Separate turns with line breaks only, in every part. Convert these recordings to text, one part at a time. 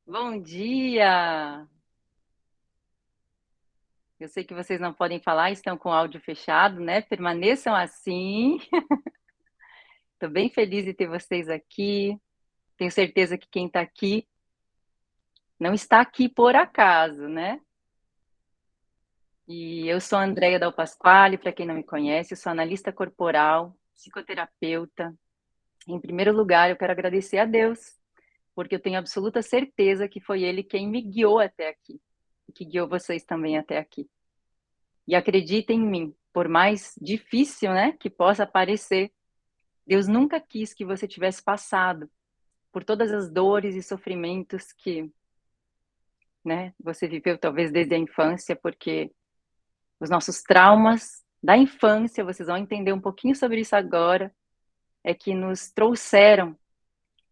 Bom dia! Eu sei que vocês não podem falar, estão com o áudio fechado, né? Permaneçam assim. Estou bem feliz de ter vocês aqui. Tenho certeza que quem está aqui não está aqui por acaso, né? E eu sou a Andreia Dal Pasquale, para quem não me conhece, eu sou analista corporal, psicoterapeuta. Em primeiro lugar, eu quero agradecer a Deus, porque eu tenho absoluta certeza que foi Ele quem me guiou até aqui, e que guiou vocês também até aqui. E acreditem em mim, por mais difícil, né, que possa parecer, Deus nunca quis que você tivesse passado por todas as dores e sofrimentos que, né, você viveu talvez desde a infância, porque os nossos traumas da infância, vocês vão entender um pouquinho sobre isso agora, é que nos trouxeram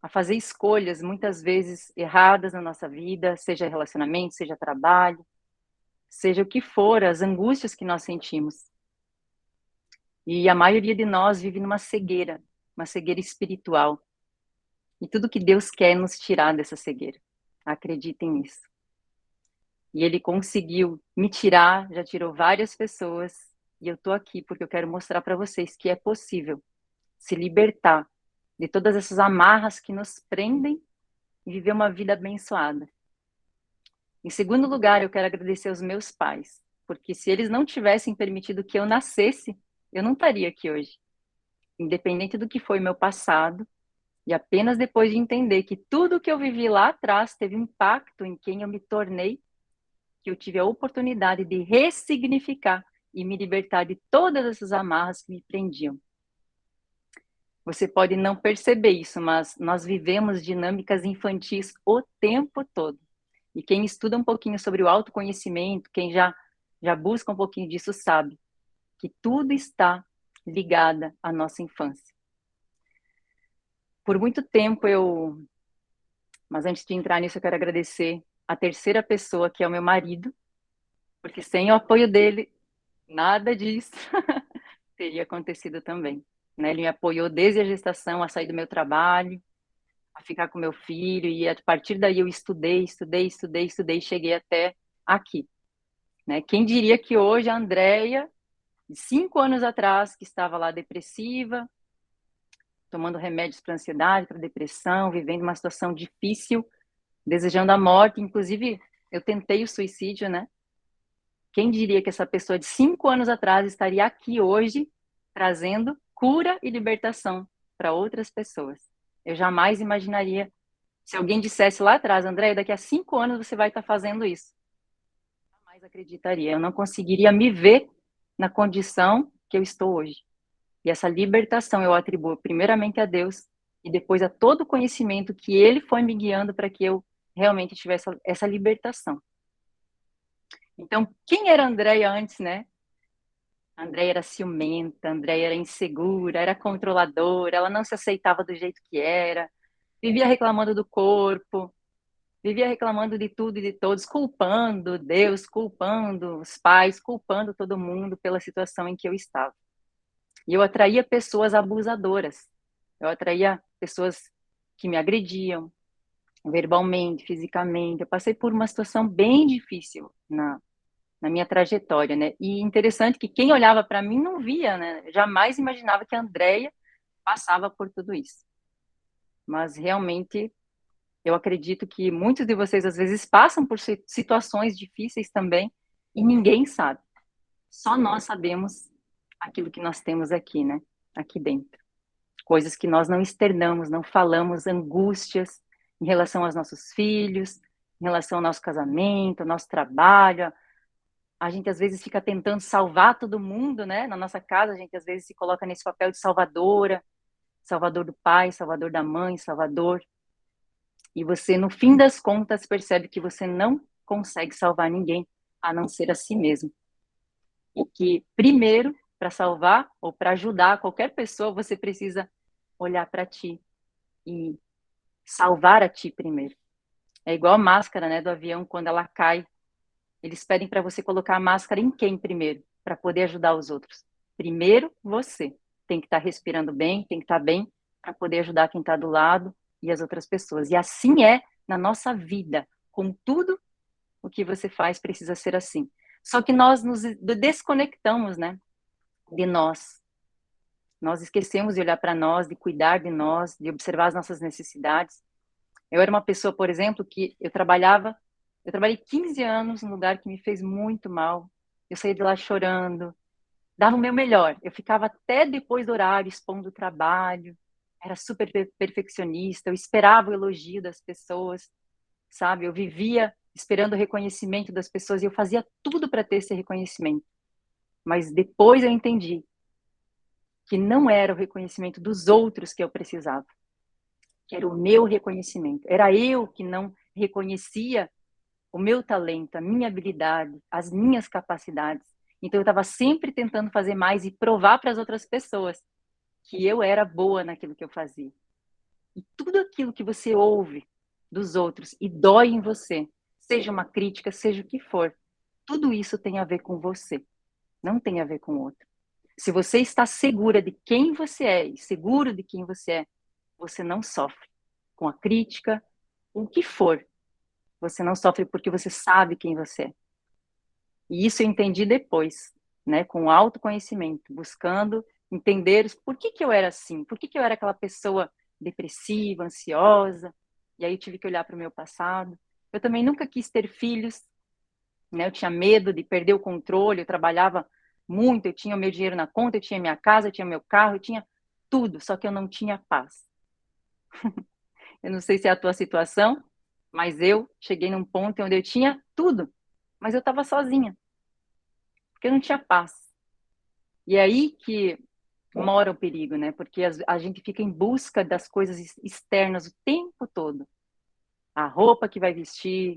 a fazer escolhas muitas vezes erradas na nossa vida, seja relacionamento, seja trabalho, seja o que for, as angústias que nós sentimos. E a maioria de nós vive numa cegueira, uma cegueira espiritual. E tudo que Deus quer é nos tirar dessa cegueira. Acreditem nisso. E Ele conseguiu me tirar, já tirou várias pessoas. E eu tô aqui porque eu quero mostrar para vocês que é possível se libertar de todas essas amarras que nos prendem e viver uma vida abençoada. Em segundo lugar, eu quero agradecer aos meus pais, porque se eles não tivessem permitido que eu nascesse, eu não estaria aqui hoje. Independente do que foi meu passado, e apenas depois de entender que tudo que eu vivi lá atrás teve um impacto em quem eu me tornei, que eu tive a oportunidade de ressignificar e me libertar de todas essas amarras que me prendiam. Você pode não perceber isso, mas nós vivemos dinâmicas infantis o tempo todo. E quem estuda um pouquinho sobre o autoconhecimento, quem já busca um pouquinho disso, sabe que tudo está ligado à nossa infância. Por muito tempo mas antes de entrar nisso, eu quero agradecer a terceira pessoa, que é o meu marido, porque sem o apoio dele, nada disso teria acontecido também. Né? Ele me apoiou desde a gestação a sair do meu trabalho, a ficar com meu filho, e a partir daí eu estudei, e cheguei até aqui. Né? Quem diria que hoje a Andrea, de 5 anos atrás, que estava lá depressiva, tomando remédios para ansiedade, para depressão, vivendo uma situação difícil, desejando a morte, inclusive eu tentei o suicídio, né? Quem diria que essa pessoa de 5 anos atrás estaria aqui hoje trazendo cura e libertação para outras pessoas? Eu jamais imaginaria se alguém dissesse lá atrás, André, daqui a 5 anos você vai estar fazendo isso. Jamais acreditaria. Eu não conseguiria me ver na condição que eu estou hoje. E essa libertação eu atribuo primeiramente a Deus e depois a todo o conhecimento que Ele foi me guiando para que eu realmente tivesse essa libertação. Então, quem era a Andréia antes, né? A Andréia era ciumenta, a Andréia era insegura, era controladora, ela não se aceitava do jeito que era, vivia reclamando do corpo, vivia reclamando de tudo e de todos, culpando Deus, culpando os pais, culpando todo mundo pela situação em que eu estava. E eu atraía pessoas abusadoras, eu atraía pessoas que me agrediam verbalmente, fisicamente. Eu passei por uma situação bem difícil na minha trajetória, né? E interessante que quem olhava para mim não via, né? Jamais imaginava que a Andrea passava por tudo isso. Mas realmente eu acredito que muitos de vocês às vezes passam por situações difíceis também e ninguém sabe. Só nós sabemos aquilo que nós temos aqui, né? Aqui dentro. Coisas que nós não externamos, não falamos, angústias em relação aos nossos filhos, em relação ao nosso casamento, ao nosso trabalho. A gente às vezes fica tentando salvar todo mundo, né? Na nossa casa, a gente às vezes se coloca nesse papel de salvadora, salvador do pai, salvador da mãe, salvador. E você, no fim das contas, percebe que você não consegue salvar ninguém a não ser a si mesmo. E que, primeiro, para salvar ou para ajudar qualquer pessoa, você precisa olhar para ti e salvar a ti primeiro. É igual a máscara, né, do avião, quando ela cai. Eles pedem para você colocar a máscara em quem primeiro, para poder ajudar os outros. Primeiro, você tem que estar respirando bem, tem que estar bem para poder ajudar quem está do lado e as outras pessoas. E assim é na nossa vida, com tudo o que você faz precisa ser assim. Só que nós nos desconectamos, né, de nós. Nós esquecemos de olhar para nós, de cuidar de nós, de observar as nossas necessidades. Eu era uma pessoa, por exemplo, que eu trabalhei 15 anos num lugar que me fez muito mal. Eu saí de lá chorando, dava o meu melhor. Eu ficava até depois do horário expondo o trabalho, era super perfeccionista, eu esperava o elogio das pessoas, sabe? Eu vivia esperando o reconhecimento das pessoas e eu fazia tudo para ter esse reconhecimento. Mas depois eu entendi que não era o reconhecimento dos outros que eu precisava, que era o meu reconhecimento. Era eu que não reconhecia o meu talento, a minha habilidade, as minhas capacidades. Então eu estava sempre tentando fazer mais e provar para as outras pessoas que eu era boa naquilo que eu fazia. E tudo aquilo que você ouve dos outros e dói em você, seja uma crítica, seja o que for, tudo isso tem a ver com você, não tem a ver com o outro. Se você está segura de quem você é e seguro de quem você não sofre com a crítica, o que for. Você não sofre porque você sabe quem você é. E isso eu entendi depois, né, com autoconhecimento, buscando entender por que eu era assim, por que eu era aquela pessoa depressiva, ansiosa. E aí eu tive que olhar para o meu passado. Eu também nunca quis ter filhos, né? Eu tinha medo de perder o controle, eu trabalhava muito, eu tinha o meu dinheiro na conta, eu tinha minha casa, eu tinha meu carro, eu tinha tudo, só que eu não tinha paz. Eu não sei se é a tua situação, mas eu cheguei num ponto onde eu tinha tudo, mas eu estava sozinha, porque eu não tinha paz. E é aí que mora o perigo, né? Porque a gente fica em busca das coisas externas o tempo todo. A roupa que vai vestir,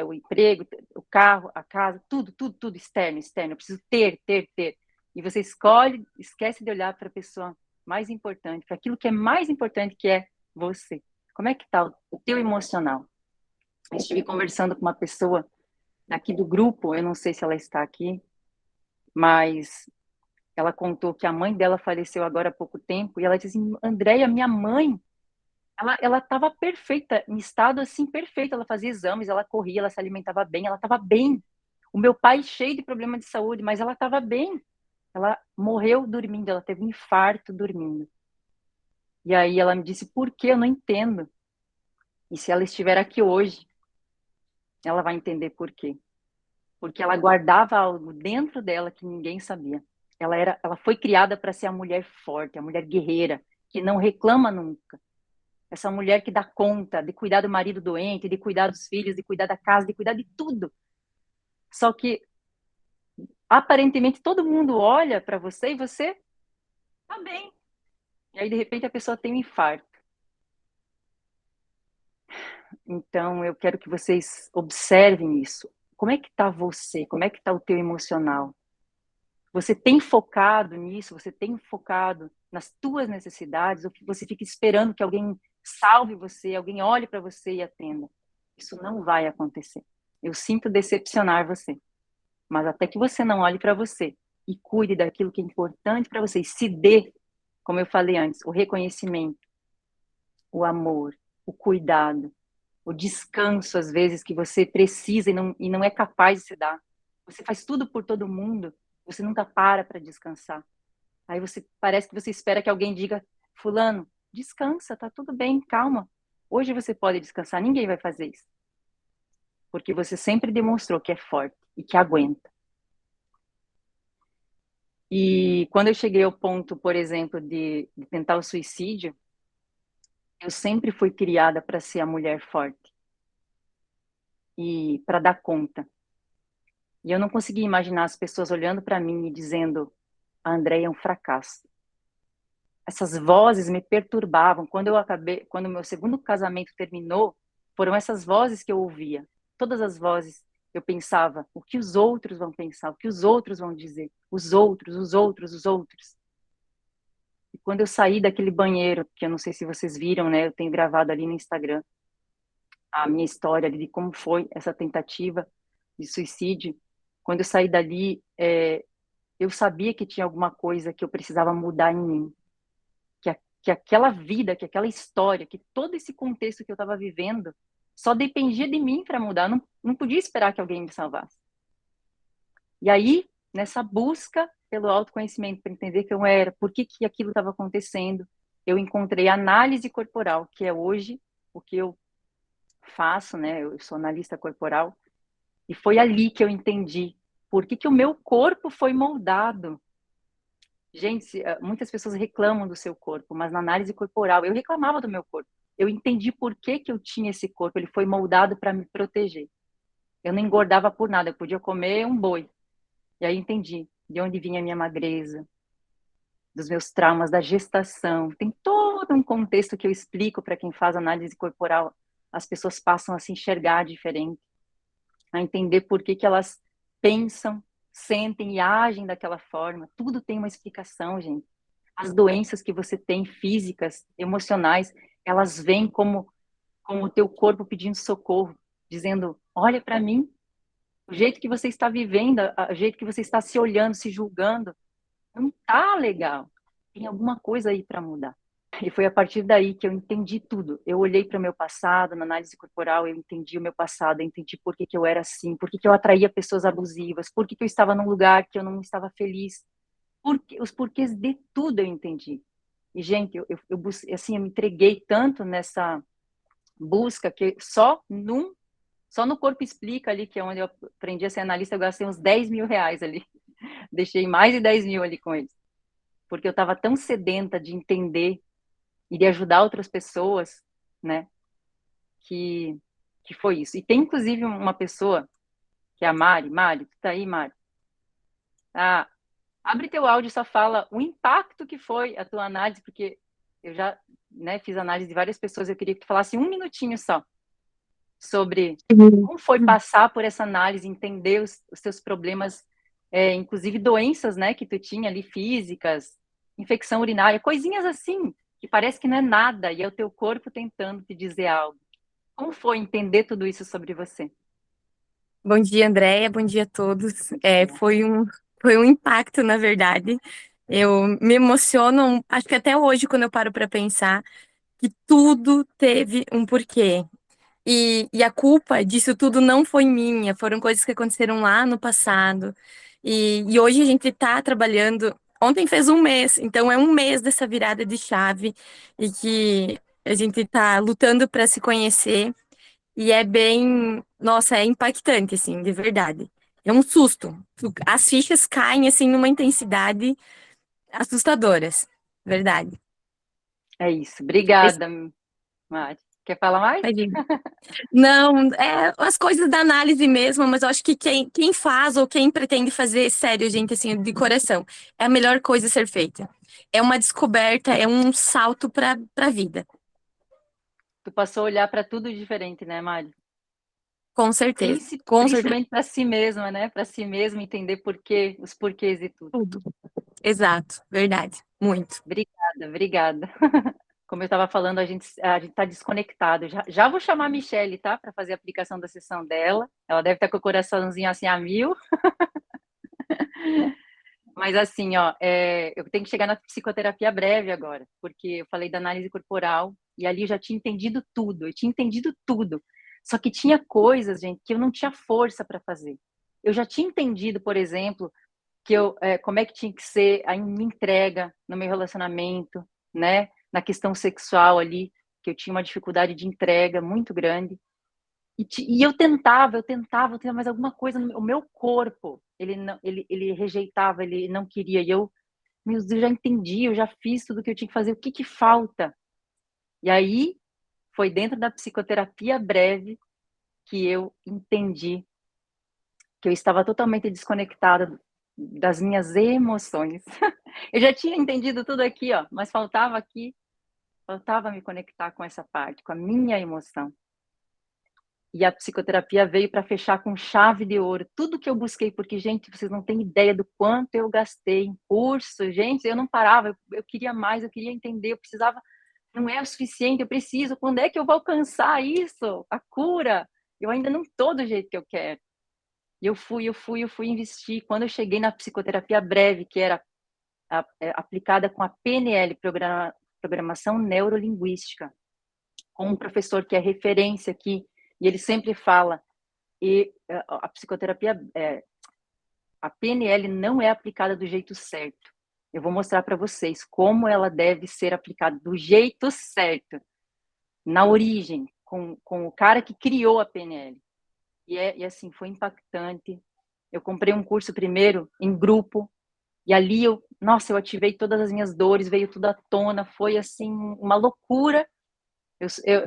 o emprego, o carro, a casa, tudo externo, externo. Eu preciso ter. E você esquece de olhar para a pessoa mais importante, para aquilo que é mais importante, que é você. Como é que está o teu emocional? Eu estive conversando com uma pessoa aqui do grupo, eu não sei se ela está aqui, mas ela contou que a mãe dela faleceu agora há pouco tempo, e ela disse assim, Andréia, minha mãe, ela estava perfeita, em estado assim, perfeito, ela fazia exames, ela corria, ela se alimentava bem, ela estava bem. O meu pai cheio de problema de saúde, mas ela estava bem. Ela morreu dormindo, ela teve um infarto dormindo. E aí ela me disse, por que eu não entendo? E se ela estiver aqui hoje, ela vai entender por quê. Porque ela guardava algo dentro dela que ninguém sabia. Ela foi criada para ser a mulher forte, a mulher guerreira, que não reclama nunca. Essa mulher que dá conta de cuidar do marido doente, de cuidar dos filhos, de cuidar da casa, de cuidar de tudo. Só que aparentemente todo mundo olha para você e você tá bem. E aí de repente a pessoa tem um infarto. Então eu quero que vocês observem isso. Como é que tá você? Como é que tá o teu emocional? Você tem focado nisso? Você tem focado nas tuas necessidades? Ou que você fica esperando que alguém salve você, alguém olhe para você e atenda? Isso não vai acontecer. Eu sinto decepcionar você, mas até que você não olhe para você e cuide daquilo que é importante para você e se dê, como eu falei antes, o reconhecimento, o amor, o cuidado, o descanso às vezes que você precisa e não é capaz de se dar. Você faz tudo por todo mundo, você nunca para descansar. Aí você parece que você espera que alguém diga, fulano, descansa, tá tudo bem, calma. Hoje você pode descansar, ninguém vai fazer isso. Porque você sempre demonstrou que é forte e que aguenta. E quando eu cheguei ao ponto, por exemplo, de tentar o suicídio, eu sempre fui criada para ser a mulher forte e para dar conta. E eu não conseguia imaginar as pessoas olhando para mim e dizendo: a Andréia é um fracasso. Essas vozes me perturbavam. Quando o meu segundo casamento terminou, foram essas vozes que eu ouvia. Todas as vozes eu pensava: o que os outros vão pensar? O que os outros vão dizer? Os outros. E quando eu saí daquele banheiro, que eu não sei se vocês viram, né? Eu tenho gravado ali no Instagram a minha história de como foi essa tentativa de suicídio. Quando eu saí dali, eu sabia que tinha alguma coisa que eu precisava mudar em mim. Que aquela vida, que aquela história, que todo esse contexto que eu estava vivendo só dependia de mim para mudar, não podia esperar que alguém me salvasse. E aí, nessa busca pelo autoconhecimento, para entender quem eu era, por que aquilo estava acontecendo, eu encontrei análise corporal, que é hoje o que eu faço, né? Eu sou analista corporal, e foi ali que eu entendi por que o meu corpo foi moldado. Gente, muitas pessoas reclamam do seu corpo, mas na análise corporal, eu reclamava do meu corpo. Eu entendi por que eu tinha esse corpo, ele foi moldado para me proteger. Eu não engordava por nada, eu podia comer um boi. E aí entendi de onde vinha a minha magreza, dos meus traumas da gestação. Tem todo um contexto que eu explico para quem faz análise corporal. As pessoas passam a se enxergar diferente, a entender por que elas pensam, sentem e agem daquela forma. Tudo tem uma explicação, gente. As doenças que você tem, físicas, emocionais, elas vêm como o teu corpo pedindo socorro, dizendo: olha para mim, o jeito que você está vivendo, o jeito que você está se olhando, se julgando, não tá legal. Tem alguma coisa aí para mudar. E foi a partir daí que eu entendi tudo. Eu olhei para o meu passado, na análise corporal, eu entendi o meu passado, eu entendi por que eu era assim, por que eu atraía pessoas abusivas, por que eu estava num lugar que eu não estava feliz. Os porquês de tudo eu entendi. E, gente, assim, eu me entreguei tanto nessa busca que só no Corpo Explica ali, que é onde eu aprendi a ser analista, eu gastei uns 10 mil reais ali. Deixei mais de 10 mil ali com eles. Porque eu estava tão sedenta de entender e de ajudar outras pessoas, né? Que, que foi isso. E tem, inclusive, uma pessoa, que é a Mari. Mari, tu tá aí, Mari? Ah, abre teu áudio e só fala o impacto que foi a tua análise, porque eu já, né, fiz análise de várias pessoas, eu queria que tu falasse um minutinho só sobre como foi passar por essa análise, entender os teus problemas, inclusive doenças, né, que tu tinha ali, físicas, infecção urinária, coisinhas assim, que parece que não é nada, e é o teu corpo tentando te dizer algo. Como foi entender tudo isso sobre você?
Bom dia, Andréia. Bom dia a todos. Foi um impacto, na verdade. Eu me emociono, acho que até hoje, quando eu paro para pensar que tudo teve um porquê. E a culpa disso tudo não foi minha, foram coisas que aconteceram lá no passado. E hoje a gente está trabalhando. Ontem fez um mês, então é um mês dessa virada de chave e que a gente está lutando para se conhecer. E é bem, nossa, é impactante, assim, de verdade. É um susto. As fichas caem, assim, numa intensidade assustadoras. Verdade.
É isso.
Esse-
Obrigada, Mari. Quer falar mais?
Imagina. Não, é as coisas da análise mesmo, mas eu acho que quem faz ou quem pretende fazer, sério, gente, assim, de coração, é a melhor coisa a ser feita. É uma descoberta, é um salto para a vida.
Tu passou a olhar para tudo diferente, né, Mari?
Com certeza, com certeza.
Principalmente para si mesma, né? Para si mesma entender os porquês e tudo.
Tudo. Exato, verdade. Muito.
Obrigada, obrigada. Como eu estava falando, a gente está desconectado. Já vou chamar a Michelle, tá? Para fazer a aplicação da sessão dela. Ela deve estar com o coraçãozinho assim a mil. Mas assim, ó, eu tenho que chegar na psicoterapia breve agora, porque eu falei da análise corporal e ali eu já tinha entendido tudo. Eu tinha entendido tudo. Só que tinha coisas, gente, que eu não tinha força para fazer. Eu já tinha entendido, por exemplo, como é que tinha que ser a minha entrega no meu relacionamento, né? Na questão sexual ali, que eu tinha uma dificuldade de entrega muito grande. E eu tentava, mas alguma coisa no meu corpo, ele não, ele rejeitava, ele não queria. E meu Deus, eu já entendi, eu já fiz tudo o que eu tinha que fazer, o que que falta? E aí foi dentro da psicoterapia breve que eu entendi que eu estava totalmente desconectada das minhas emoções. Eu já tinha entendido tudo aqui, ó, mas faltava me conectar com essa parte, com a minha emoção. E a psicoterapia veio para fechar com chave de ouro tudo que eu busquei, porque, gente, vocês não têm ideia do quanto eu gastei em curso, gente, eu não parava, eu queria mais, eu queria entender, eu precisava, não é o suficiente, eu preciso, quando é que eu vou alcançar isso? A cura? Eu ainda não estou do jeito que eu quero. E eu fui investir. Quando eu cheguei na psicoterapia breve, que era aplicada com a PNL, Programação Neurolinguística, com um professor que é referência aqui E ele sempre fala, e a psicoterapia, a PNL não é aplicada do jeito certo. Eu vou mostrar para vocês como ela deve ser aplicada do jeito certo, na origem, com o cara que criou a PNL. E assim, foi impactante. Eu comprei um curso primeiro em grupo, e ali eu ativei todas as minhas dores, veio tudo à tona, foi assim, uma loucura.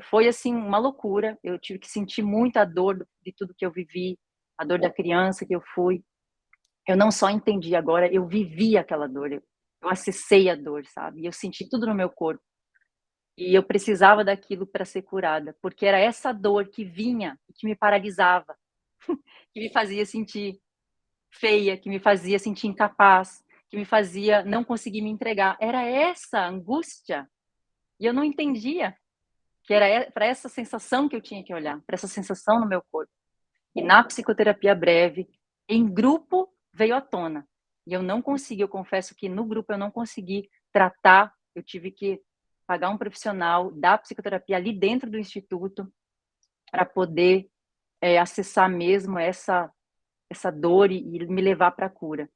Foi assim, uma loucura. Eu tive que sentir muita dor de tudo que eu vivi, a dor da criança que eu fui. Eu não só entendi agora, eu vivi aquela dor. Eu acessei a dor, sabe? E eu senti tudo no meu corpo. E eu precisava daquilo para ser curada, porque era essa dor que vinha e que me paralisava, que me fazia sentir feia, que me fazia sentir incapaz, que me fazia não conseguir me entregar. Era essa angústia. E eu não entendia que era para essa sensação que eu tinha que olhar, para essa sensação no meu corpo. E na psicoterapia breve, em grupo, veio à tona. E eu não consegui, eu confesso que no grupo eu não consegui tratar, eu tive que pagar um profissional da psicoterapia ali dentro do instituto para poder acessar mesmo essa dor e me levar para a cura.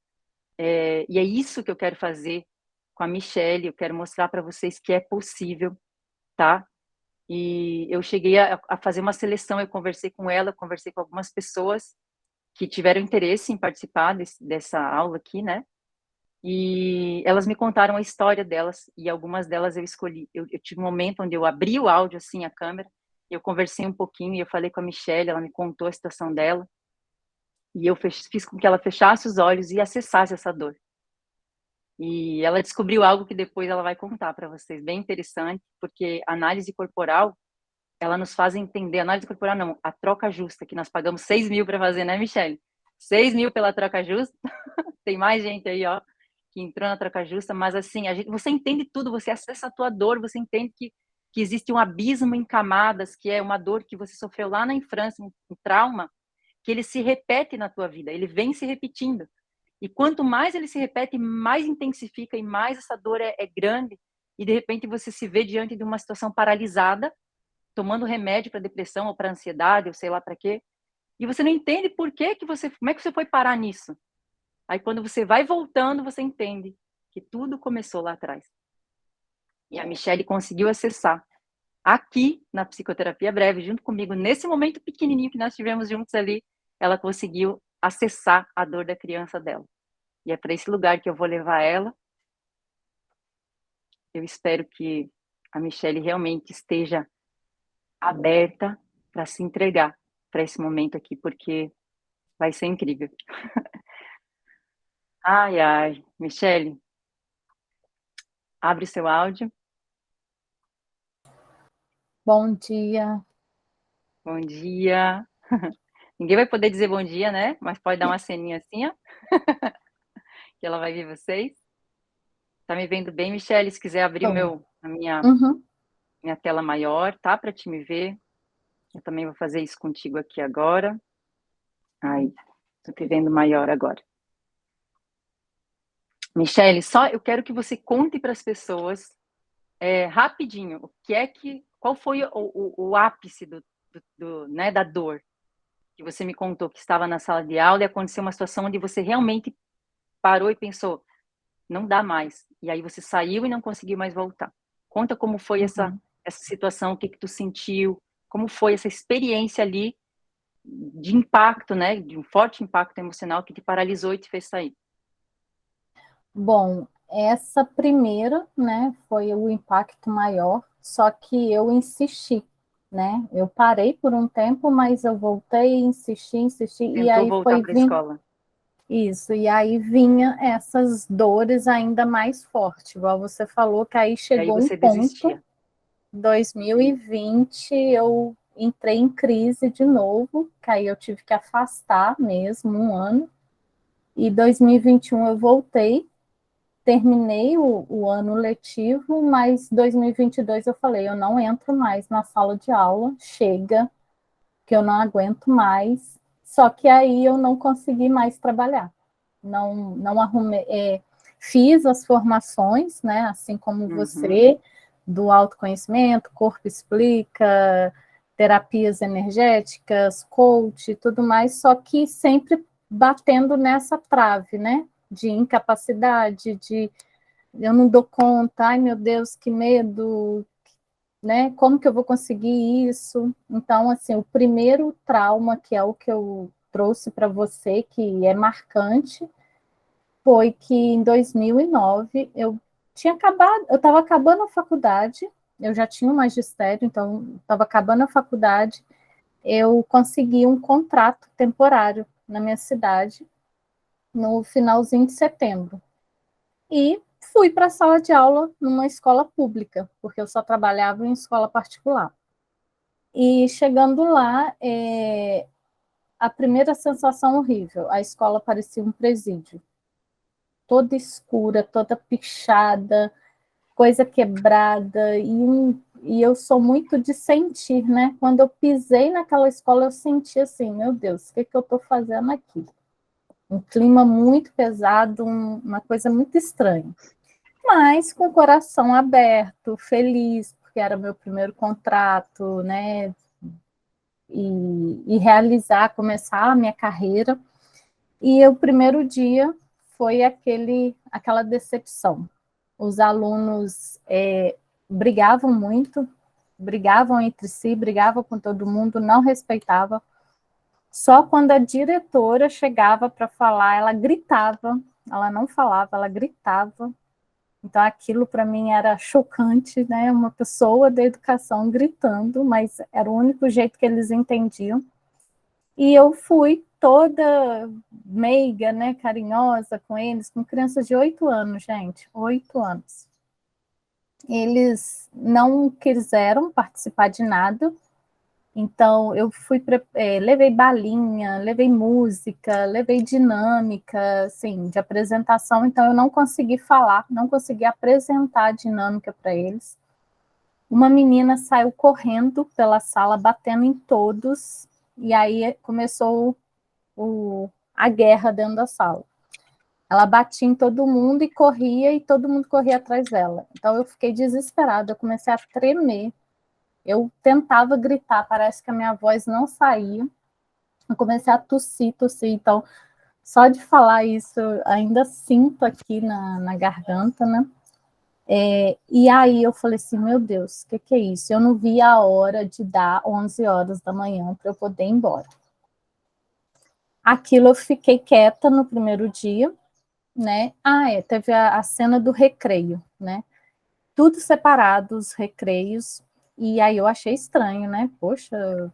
E é isso que eu quero fazer com a Michelle, eu quero mostrar para vocês que é possível, tá? E eu cheguei a fazer uma seleção, eu conversei com ela, conversei com algumas pessoas que tiveram interesse em participar dessa aula aqui, né? E elas me contaram a história delas, e algumas delas eu escolhi. Eu tive um momento onde eu abri o áudio, assim, a câmera, eu conversei um pouquinho, e eu falei com a Michelle, ela me contou a situação dela, e eu fiz com que ela fechasse os olhos e acessasse essa dor. E ela descobriu algo que depois ela vai contar para vocês, bem interessante, porque a análise corporal, ela nos faz entender, análise corporal não, a troca justa, que nós pagamos 6 mil para fazer, né, Michelle? 6 mil pela troca justa, tem mais gente aí, ó, que entrou na troca justa, mas assim, você entende tudo, você acessa a tua dor, você entende que existe um abismo em camadas, que é uma dor que você sofreu lá na infância, um trauma, que ele se repete na tua vida, ele vem se repetindo. E quanto mais ele se repete, mais intensifica e mais essa dor é grande. E de repente você se vê diante de uma situação paralisada, tomando remédio para depressão ou para ansiedade, ou sei lá para quê. E você não entende por que como é que você foi parar nisso? Aí quando você vai voltando, você entende que tudo começou lá atrás. E a Michelle conseguiu acessar aqui na psicoterapia breve, junto comigo, nesse momento pequenininho que nós tivemos juntos ali, ela conseguiu acessar a dor da criança dela. E é para esse lugar que eu vou levar ela. Eu espero que a Michelle realmente esteja aberta para se entregar para esse momento aqui, porque vai ser incrível. Ai, ai. Michelle, abre o seu áudio.
Bom dia.
Bom dia. Ninguém vai poder dizer bom dia, né? Mas pode dar uma ceninha assim, ó. Que ela vai ver vocês. Tá me vendo bem, Michelle? Se quiser abrir a minha tela maior, tá? Para te me ver. Eu também vou fazer isso contigo aqui agora. Aí, tô te vendo maior agora. Michelle, só eu quero que você conte para as pessoas rapidinho qual foi o ápice né, da dor que você me contou que estava na sala de aula e aconteceu uma situação onde você realmente parou e pensou, não dá mais. E aí você saiu e não conseguiu mais voltar. Conta como foi essa situação, o que tu sentiu, como foi essa experiência ali de impacto, né, de um forte impacto emocional que te paralisou e te fez sair.
Bom, essa primeira, né, foi o impacto maior, só que eu insisti, né? Eu parei por um tempo, mas eu voltei, insisti, e
Tentou
aí
voltar
foi
para a escola.
isso, e aí vinha essas dores ainda mais fortes, igual você falou, que aí
E aí
chegou um
você
ponto,
desistia.
2020, eu entrei em crise de novo, que aí eu tive que afastar mesmo um ano, e 2021 eu voltei, terminei o ano letivo, mas 2022 eu falei, eu não entro mais na sala de aula, chega, que eu não aguento mais. Só que aí eu não consegui mais trabalhar. Não arrumei, fiz as formações, né, assim como você, do autoconhecimento, Corpo Explica, terapias energéticas, coach e tudo mais, só que sempre batendo nessa trave, né? De incapacidade, de eu não dou conta, ai meu Deus, que medo, né? Como que eu vou conseguir isso? Então, assim, o primeiro trauma, que é o que eu trouxe para você, que é marcante, foi que em 2009 eu estava acabando a faculdade, eu já tinha um magistério, então estava acabando a faculdade, eu consegui um contrato temporário na minha cidade no finalzinho de setembro. E fui para a sala de aula numa escola pública, porque eu só trabalhava em escola particular. E chegando lá, a primeira sensação horrível, a escola parecia um presídio. Toda escura, toda pichada, coisa quebrada, e eu sou muito de sentir, né? Quando eu pisei naquela escola, eu senti assim, meu Deus, o que eu estou fazendo aqui? Um clima muito pesado, uma coisa muito estranha. Mas com o coração aberto, feliz, porque era meu primeiro contrato, né? E realizar, começar a minha carreira. E o primeiro dia foi aquela decepção. Os alunos brigavam muito, brigavam entre si, brigavam com todo mundo, não respeitavam. Só quando a diretora chegava para falar, ela gritava, ela não falava, ela gritava. Então, aquilo para mim era chocante, né? Uma pessoa da educação gritando, mas era o único jeito que eles entendiam. E eu fui toda meiga, né? Carinhosa com eles, com crianças de 8 anos, gente, 8 anos. Eles não quiseram participar de nada, então eu levei balinha, levei música, levei dinâmica, assim, de apresentação, então eu não consegui falar, não consegui apresentar a dinâmica para eles. Uma menina saiu correndo pela sala, batendo em todos, e aí começou a guerra dentro da sala. Ela batia em todo mundo e todo mundo corria atrás dela. Então eu fiquei desesperada, eu comecei a tremer. Eu tentava gritar, parece que a minha voz não saía. Eu comecei a tossir. Então, só de falar isso, eu ainda sinto aqui na garganta, né? E aí eu falei assim, meu Deus, o que é isso? Eu não vi a hora de dar 11 horas da manhã para eu poder ir embora. Aquilo eu fiquei quieta no primeiro dia, né? Teve a cena do recreio, né? Tudo separado, os recreios, e aí eu achei estranho, né? Poxa,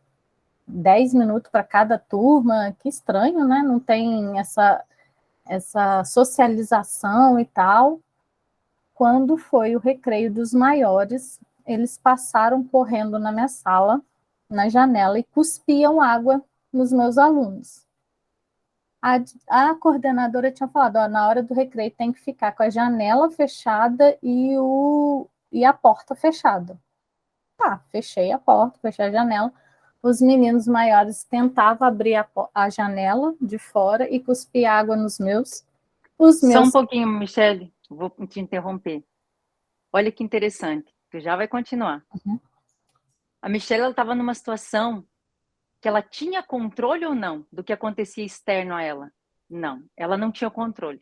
10 minutos para cada turma, que estranho, né? Não tem essa socialização e tal. Quando foi o recreio dos maiores, eles passaram correndo na minha sala, na janela, e cuspiam água nos meus alunos. A coordenadora tinha falado, na hora do recreio tem que ficar com a janela fechada e a porta fechada. Tá, fechei a porta, fechei a janela. Os meninos maiores tentavam abrir a janela de fora e cuspir água nos meus.
Só um pouquinho, Michele, vou te interromper. Olha que interessante, tu já vai continuar.
Uhum.
A Michele estava numa situação que ela tinha controle ou não do que acontecia externo a ela? Não, ela não tinha controle.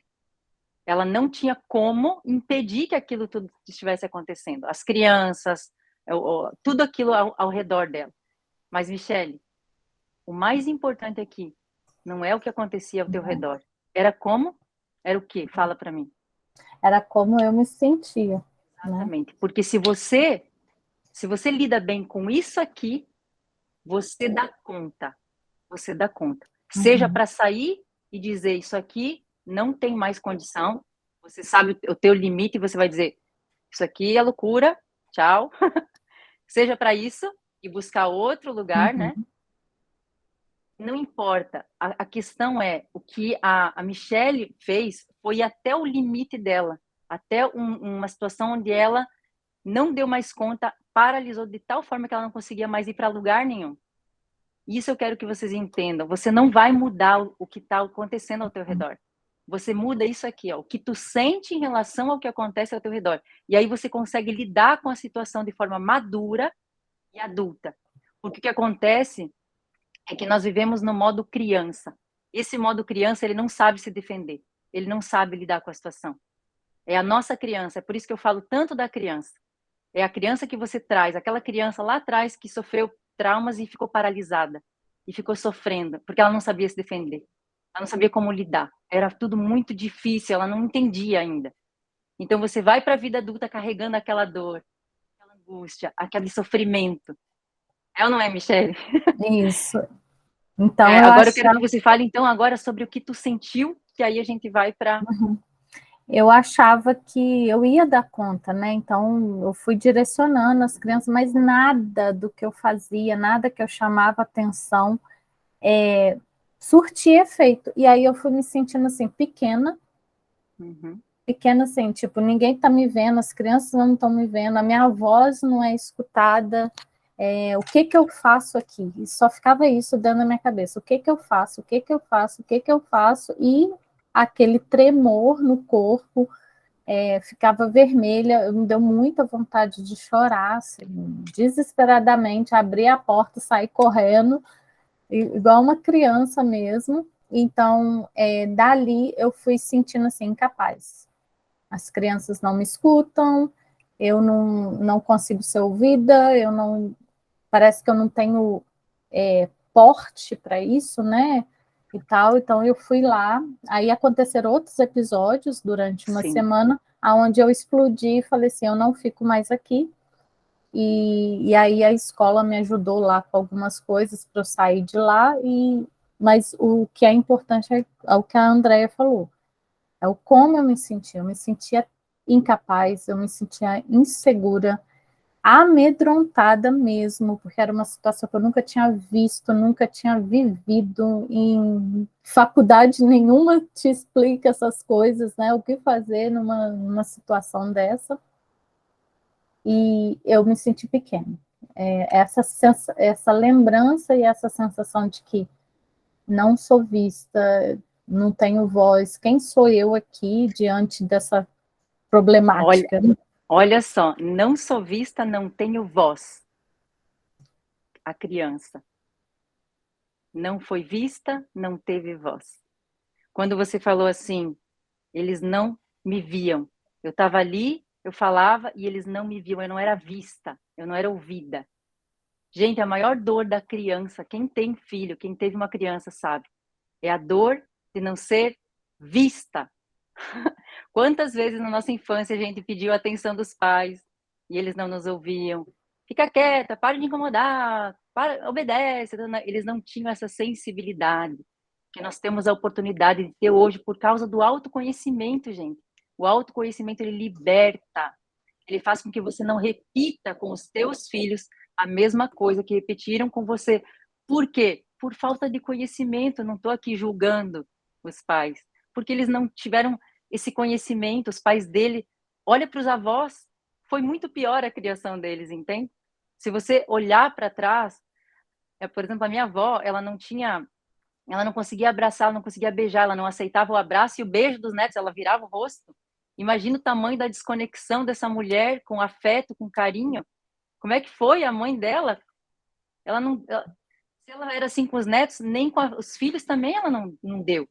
Ela não tinha como impedir que aquilo tudo estivesse acontecendo. As crianças, tudo aquilo ao redor dela. Mas, Michele, o mais importante aqui não é o que acontecia ao teu redor. Era como? Era o quê? Fala para mim.
Era como eu me sentia.
Exatamente. Né? Porque se você lida bem com isso aqui, você dá conta. Você dá conta. Seja para sair e dizer isso aqui não tem mais condição. Você sabe o teu limite e você vai dizer isso aqui é loucura, tchau. Seja para isso e buscar outro lugar, né? Não importa. A questão é o que a Michele fez foi até o limite dela, até uma situação onde ela não deu mais conta, paralisou de tal forma que ela não conseguia mais ir para lugar nenhum. Isso eu quero que vocês entendam. Você não vai mudar o que está acontecendo ao teu redor. Você muda isso aqui, ó, o que tu sente em relação ao que acontece ao teu redor. E aí você consegue lidar com a situação de forma madura e adulta. Porque o que acontece é que nós vivemos no modo criança. Esse modo criança, ele não sabe se defender. Ele não sabe lidar com a situação. É a nossa criança. É por isso que eu falo tanto da criança. É a criança que você traz, aquela criança lá atrás que sofreu traumas e ficou paralisada. E ficou sofrendo, porque ela não sabia se defender. Ela não sabia como lidar. Era tudo muito difícil, ela não entendia ainda. Então você vai para a vida adulta carregando aquela dor, aquela angústia, aquele sofrimento. É ou não é, Michele?
Isso. Então eu
Agora eu quero
achava,
que você fale então agora sobre o que tu sentiu, que aí a gente vai para...
eu achava que eu ia dar conta, né? Então eu fui direcionando as crianças, mas nada do que eu fazia, nada que eu chamava atenção, surtia efeito. E aí eu fui me sentindo assim, pequena,
Uhum.
pequena assim, tipo, ninguém está me vendo, as crianças não estão me vendo, a minha voz não é escutada, o que que eu faço aqui? E só ficava isso dentro da minha cabeça, o que que eu faço, o que que eu faço, o que que eu faço, e aquele tremor no corpo, ficava vermelha, me deu muita vontade de chorar, assim, desesperadamente, abrir a porta, sair correndo, igual uma criança mesmo. Então, dali eu fui sentindo assim, incapaz. As crianças não me escutam, eu não consigo ser ouvida, eu não, parece que eu não tenho porte para isso, né? E tal, então eu fui lá, aí aconteceram outros episódios durante uma
Sim.
semana, aonde eu explodi e falei assim, eu não fico mais aqui, e aí a escola me ajudou lá com algumas coisas para eu sair de lá, mas o que é importante é o que a Andrea falou, é o como eu me sentia incapaz, eu me sentia insegura, amedrontada mesmo, porque era uma situação que eu nunca tinha visto, nunca tinha vivido, em faculdade nenhuma te explica essas coisas, né? O que fazer numa situação dessa, e eu me senti pequena. Essa lembrança e essa sensação de que não sou vista, não tenho voz, quem sou eu aqui diante dessa
Olha,
problemática?
olha só, não sou vista, não tenho voz. A criança não foi vista, não teve voz. Quando você falou assim, eles não me viam. Eu estava ali, eu falava e eles não me viam. Eu não era vista, eu não era ouvida. Gente, a maior dor da criança, quem tem filho, quem teve uma criança sabe, é a dor de não ser vista. Quantas vezes na nossa infância a gente pediu a atenção dos pais e eles não nos ouviam? Fica quieta, para de incomodar, obedece. Eles não tinham essa sensibilidade que nós temos a oportunidade de ter hoje por causa do autoconhecimento, gente. O autoconhecimento, ele liberta. Ele faz com que você não repita com os teus filhos a mesma coisa que repetiram com você. Por quê? Por falta de conhecimento. Não estou aqui julgando os pais, porque eles não tiveram esse conhecimento. Os pais dele, olha para os avós, foi muito pior a criação deles, entende? Se você olhar para trás, por exemplo, a minha avó, ela não conseguia abraçar, ela não conseguia beijar, ela não aceitava o abraço e o beijo dos netos, ela virava o rosto. Imagina o tamanho da desconexão dessa mulher com afeto, com carinho. Como é que foi a mãe dela? Ela não, se ela era assim com os netos, nem com os filhos também ela não deu.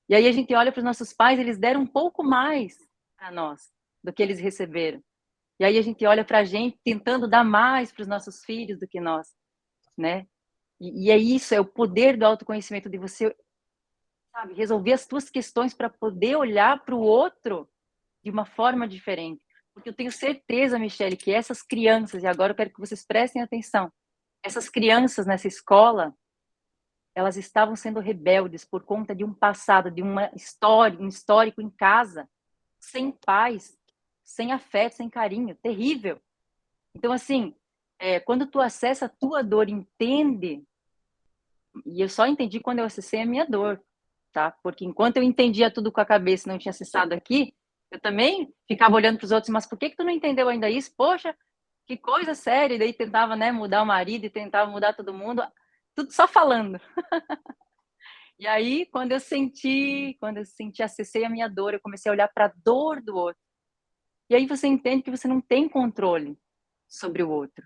E aí a gente olha para os nossos pais, eles deram um pouco mais para nós do que eles receberam. E aí a gente olha para a gente tentando dar mais para os nossos filhos do que nós, né? E é isso, é o poder do autoconhecimento, de você, sabe, resolver as tuas questões para poder olhar para o outro de uma forma diferente. Porque eu tenho certeza, Michele, que essas crianças, e agora eu quero que vocês prestem atenção, essas crianças nessa escola, elas estavam sendo rebeldes por conta de um passado, de uma história, um histórico em casa, sem paz, sem afeto, sem carinho, terrível. Então, assim, quando tu acessa a tua dor, entende, e eu só entendi quando eu acessei a minha dor, tá? Porque enquanto eu entendia tudo com a cabeça e não tinha acessado aqui, eu também ficava olhando para os outros, mas por que tu não entendeu ainda isso? Poxa, que coisa séria. E daí tentava, né, mudar o marido e tentava mudar todo mundo, tudo só falando. E aí, acessei a minha dor, eu comecei a olhar para a dor do outro. E aí você entende que você não tem controle sobre o outro.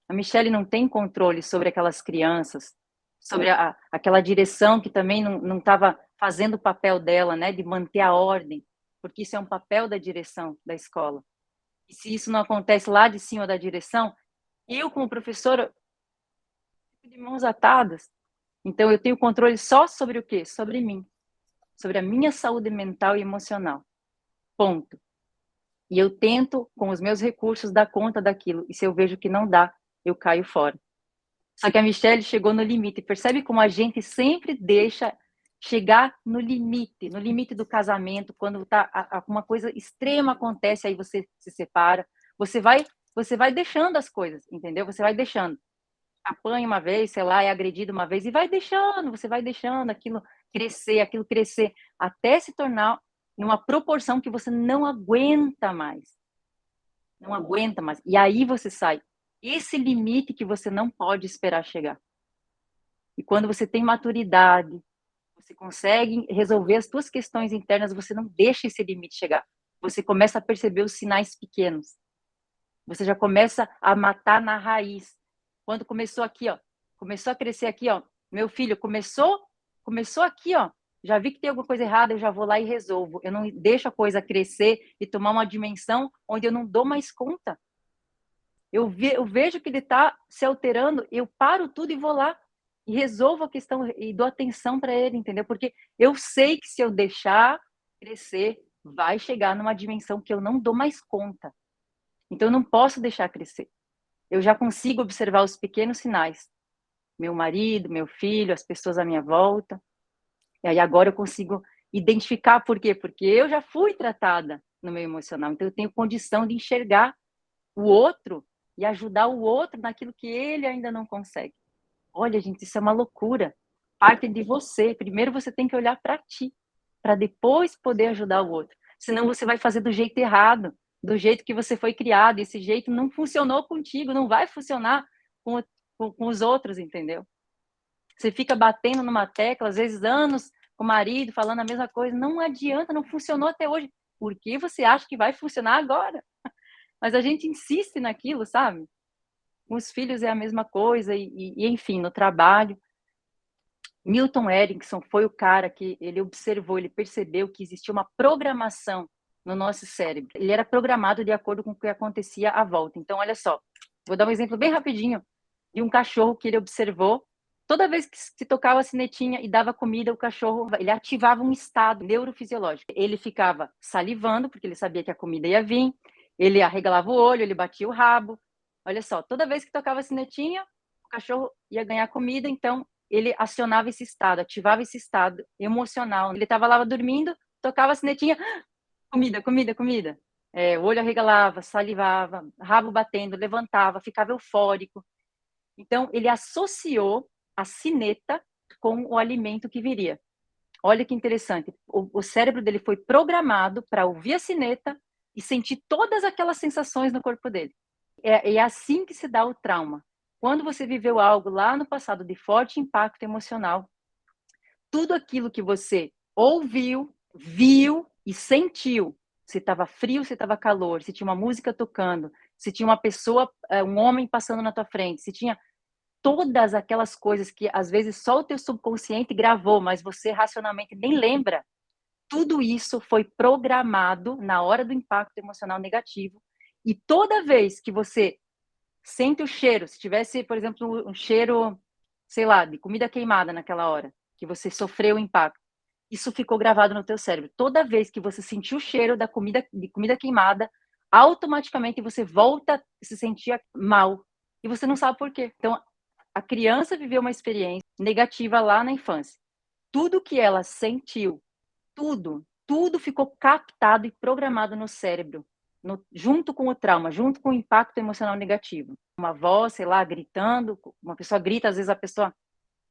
A Michelle não tem controle sobre aquelas crianças, sobre aquela direção que também não estava fazendo o papel dela, né, de manter a ordem, porque isso é um papel da direção da escola. E se isso não acontece lá de cima da direção, eu, como professora, fico de mãos atadas. Então, eu tenho controle só sobre o quê? Sobre mim. Sobre a minha saúde mental e emocional. Ponto. E eu tento, com os meus recursos, dar conta daquilo. E se eu vejo que não dá, eu caio fora. Só que a Michelle chegou no limite. Percebe como a gente sempre deixa chegar no limite do casamento, quando uma coisa extrema acontece, aí você se separa. Você vai deixando as coisas, entendeu? Você vai deixando. Apanha uma vez, sei lá, é agredido uma vez, e vai deixando, você vai deixando aquilo crescer, até se tornar em uma proporção que você não aguenta mais. Não aguenta mais. E aí você sai. Esse limite que você não pode esperar chegar. E quando você tem maturidade, você consegue resolver as suas questões internas, você não deixa esse limite chegar. Você começa a perceber os sinais pequenos. Você já começa a matar na raiz. Quando começou aqui, ó, começou a crescer aqui, ó, meu filho, começou aqui, ó, já vi que tem alguma coisa errada, eu já vou lá e resolvo. Eu não deixo a coisa crescer e tomar uma dimensão onde eu não dou mais conta. Eu vejo que ele está se alterando, eu paro tudo e vou lá e resolvo a questão e dou atenção para ele, entendeu? Porque eu sei que se eu deixar crescer, vai chegar numa dimensão que eu não dou mais conta. Então eu não posso deixar crescer. Eu já consigo observar os pequenos sinais. Meu marido, meu filho, as pessoas à minha volta. E aí agora eu consigo identificar por quê? Porque eu já fui tratada no meu emocional. Então eu tenho condição de enxergar o outro e ajudar o outro naquilo que ele ainda não consegue. Olha, gente, isso é uma loucura. Parte de você. Primeiro você tem que olhar para ti, para depois poder ajudar o outro. Senão você vai fazer do jeito errado, do jeito que você foi criado. Esse jeito não funcionou contigo, não vai funcionar com os outros, entendeu? Você fica batendo numa tecla, às vezes anos com o marido, falando a mesma coisa. Não adianta, não funcionou até hoje. Por que você acha que vai funcionar agora? Mas a gente insiste naquilo, sabe? Com os filhos é a mesma coisa, enfim, no trabalho. Milton Erickson foi o cara que ele observou, ele percebeu que existia uma programação no nosso cérebro. Ele era programado de acordo com o que acontecia à volta. Então, olha só, vou dar um exemplo bem rapidinho de um cachorro que ele observou. Toda vez que se tocava a sinetinha e dava comida, o cachorro, ele ativava um estado neurofisiológico. Ele ficava salivando, porque ele sabia que a comida ia vir, ele arregalava o olho, ele batia o rabo. Olha só, toda vez que tocava a sinetinha, o cachorro ia ganhar comida, então ele acionava esse estado, ativava esse estado emocional. Ele estava lá dormindo, tocava a sinetinha, comida, comida, comida. O olho arregalava, salivava, rabo batendo, levantava, ficava eufórico. Então, ele associou a sineta com o alimento que viria. Olha que interessante. O cérebro dele foi programado para ouvir a sineta e sentir todas aquelas sensações no corpo dele. É assim que se dá o trauma. Quando você viveu algo lá no passado de forte impacto emocional, tudo aquilo que você ouviu, viu e sentiu, se estava frio, se estava calor, se tinha uma música tocando, se tinha uma pessoa, um homem passando na tua frente, se tinha todas aquelas coisas que às vezes só o teu subconsciente gravou, mas você racionalmente nem lembra, tudo isso foi programado na hora do impacto emocional negativo. E toda vez que você sente o cheiro, se tivesse, por exemplo, um cheiro, sei lá, de comida queimada naquela hora, que você sofreu o impacto, isso ficou gravado no teu cérebro. Toda vez que você sentiu o cheiro de comida queimada, automaticamente você volta a se sentir mal. E você não sabe por quê. Então, a criança viveu uma experiência negativa lá na infância. Tudo que ela sentiu, tudo ficou captado e programado no cérebro, junto com o trauma, junto com o impacto emocional negativo. Uma voz, sei lá, gritando, uma pessoa grita, às vezes a pessoa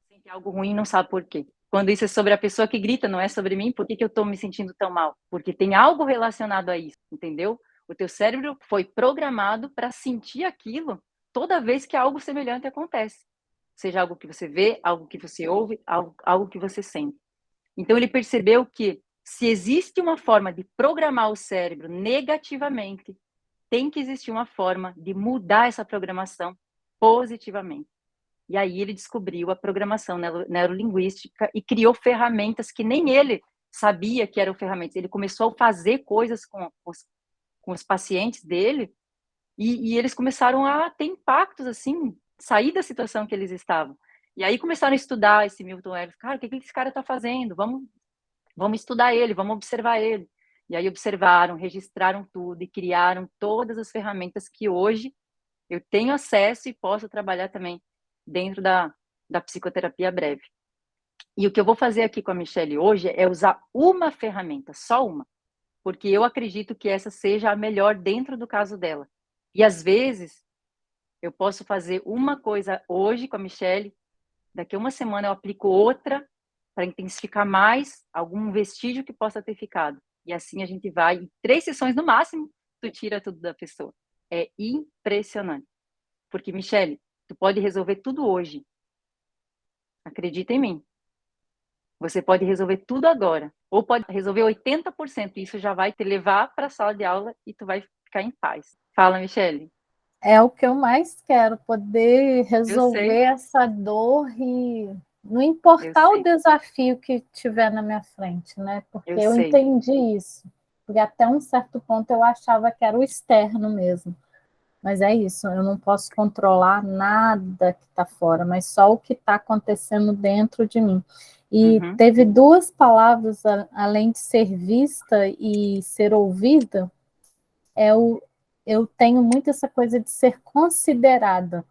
sente algo ruim e não sabe por quê. Quando isso é sobre a pessoa que grita, não é sobre mim, por que eu estou me sentindo tão mal? Porque tem algo relacionado a isso, entendeu? O teu cérebro foi programado para sentir aquilo toda vez que algo semelhante acontece. Seja algo que você vê, algo que você ouve, algo que você sente. Então ele percebeu que se existe uma forma de programar o cérebro negativamente, tem que existir uma forma de mudar essa programação positivamente. E aí ele descobriu a programação neurolinguística e criou ferramentas que nem ele sabia que eram ferramentas. Ele começou a fazer coisas com os pacientes dele e eles começaram a ter impactos, assim, sair da situação que eles estavam. E aí começaram a estudar esse Milton Erickson. Cara, o que esse cara está fazendo? Vamos estudar ele, vamos observar ele. E aí observaram, registraram tudo e criaram todas as ferramentas que hoje eu tenho acesso e posso trabalhar também dentro da psicoterapia breve. E o que eu vou fazer aqui com a Michelle hoje é usar uma ferramenta, só uma, porque eu acredito que essa seja a melhor dentro do caso dela. E às vezes eu posso fazer uma coisa hoje com a Michelle, daqui a uma semana eu aplico outra para intensificar mais algum vestígio que possa ter ficado. E assim a gente vai, em 3 sessões no máximo, tu tira tudo da pessoa. É impressionante. Porque, Michelle, tu pode resolver tudo hoje. Acredita em mim. Você pode resolver tudo agora. Ou pode resolver 80%. E isso já vai te levar para a sala de aula e tu vai ficar em paz. Fala, Michelle.
É o que eu mais quero, poder
Eu
resolver
sei.
essa dor e não importar
Eu
o
sei.
desafio que tiver na minha frente, né? Porque
Eu
eu
sei.
entendi isso. Porque até um certo ponto eu achava que era o externo mesmo. Mas é isso, eu não posso controlar nada que está fora, mas só o que está acontecendo dentro de mim. E
Uhum.
teve 2 palavras, além de ser vista e ser ouvida, eu tenho muito essa coisa de ser considerada,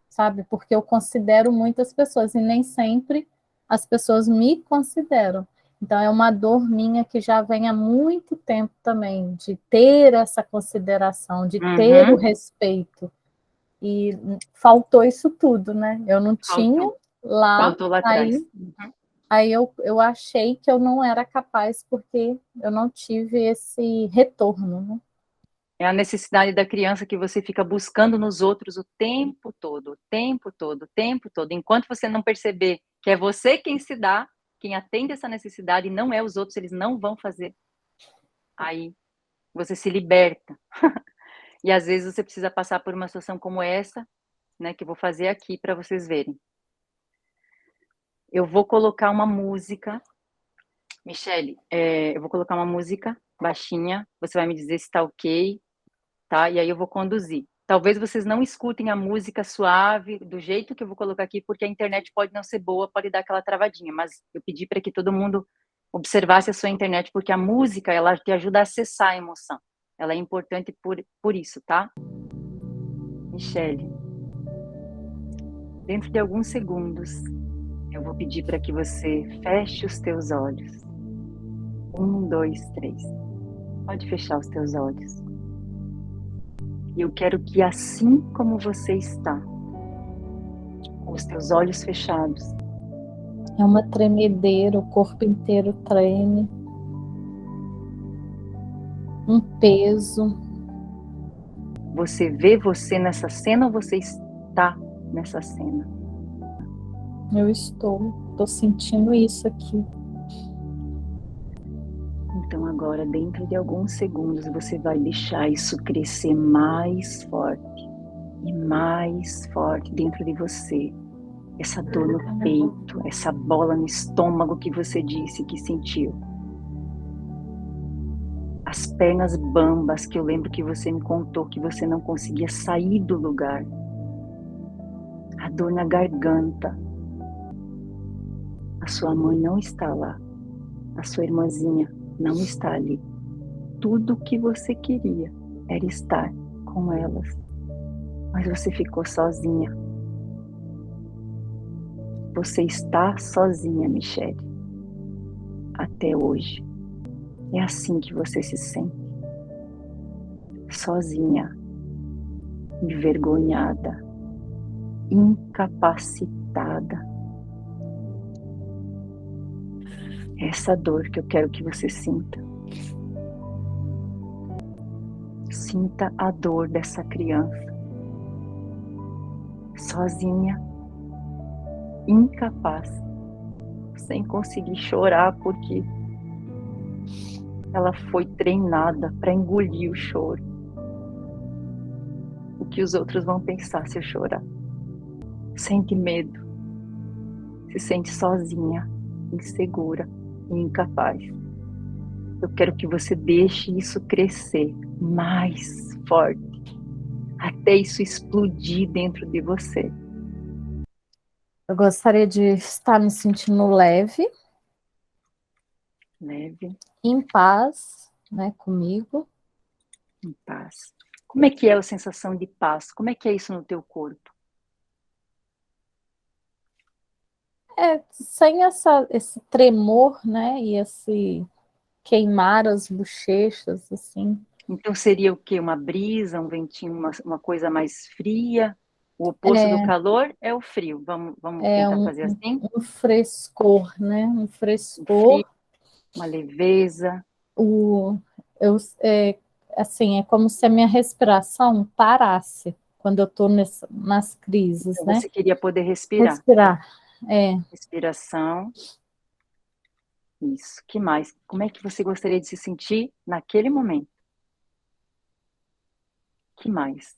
sabe? Porque eu considero muitas pessoas e nem sempre as pessoas me consideram. Então, é uma dor minha que já vem há muito tempo também, de ter essa consideração, de ter o
Uhum.
respeito. E faltou isso tudo, né? Eu não tinha lá,
Faltou lá atrás. Uhum.
aí eu achei que eu não era capaz porque eu não tive esse retorno, né?
É a necessidade da criança que você fica buscando nos outros o tempo todo, o tempo todo, o tempo todo. Enquanto você não perceber que é você quem se dá, quem atende essa necessidade e não é os outros, eles não vão fazer. Aí você se liberta. E às vezes você precisa passar por uma situação como essa, né, que eu vou fazer aqui para vocês verem. Eu vou colocar uma música. Michelle, eu vou colocar uma música baixinha. Você vai me dizer se está ok, tá? E aí eu vou conduzir. Talvez vocês não escutem a música suave, do jeito que eu vou colocar aqui, porque a internet pode não ser boa, pode dar aquela travadinha, mas eu pedi para que todo mundo observasse a sua internet, porque a música, ela te ajuda a acessar a emoção. Ela é importante por isso, tá? Michelle, dentro de alguns segundos, eu vou pedir para que você feche os teus olhos. 1, 2, 3. Pode fechar os teus olhos. E eu quero que assim como você está, com os teus olhos fechados,
É uma tremedeira, o corpo inteiro treme. Um peso.
você vê você nessa cena ou você está nessa cena?
Eu estou sentindo isso aqui.
Então agora, dentro de alguns segundos, você vai deixar isso crescer mais forte e mais forte dentro de você. Essa dor no peito, essa bola no estômago que você disse que sentiu. As pernas bambas que eu lembro que você me contou que você não conseguia sair do lugar. A dor na garganta. A sua mãe não está lá. A sua irmãzinha não está ali. Tudo o que você queria era estar com elas. Mas você ficou sozinha. Você está sozinha, Michelle. Até hoje. É assim que você se sente. Sozinha. Envergonhada. Incapacitada. Essa dor que eu quero que você sinta. Sinta a dor dessa criança. Sozinha, incapaz, sem conseguir chorar porque ela foi treinada para engolir o choro. O que os outros vão pensar se eu chorar? sente medo, se sente sozinha, insegura e incapaz. Eu quero que você deixe isso crescer mais forte, até isso explodir dentro de você.
Eu gostaria de estar me sentindo leve,
Leve,
em paz, né, comigo.
em paz. Como é que é a sensação de paz? Como é que é isso no teu corpo?
Sem esse tremor, né, e esse queimar as bochechas, assim.
Então seria o quê? Uma brisa, um ventinho, uma coisa mais fria? O oposto do
É,
calor é o frio. Vamos
é
tentar
um,
fazer assim?
um frescor, né, um
Um frio,
frescor.
uma leveza.
O, eu, assim, é como se a minha respiração parasse quando eu estou nas crises,
Então
né?
você queria poder respirar.
Respirar,
Respiração. Isso. Que mais? Como é que você gostaria de se sentir naquele momento? Que mais?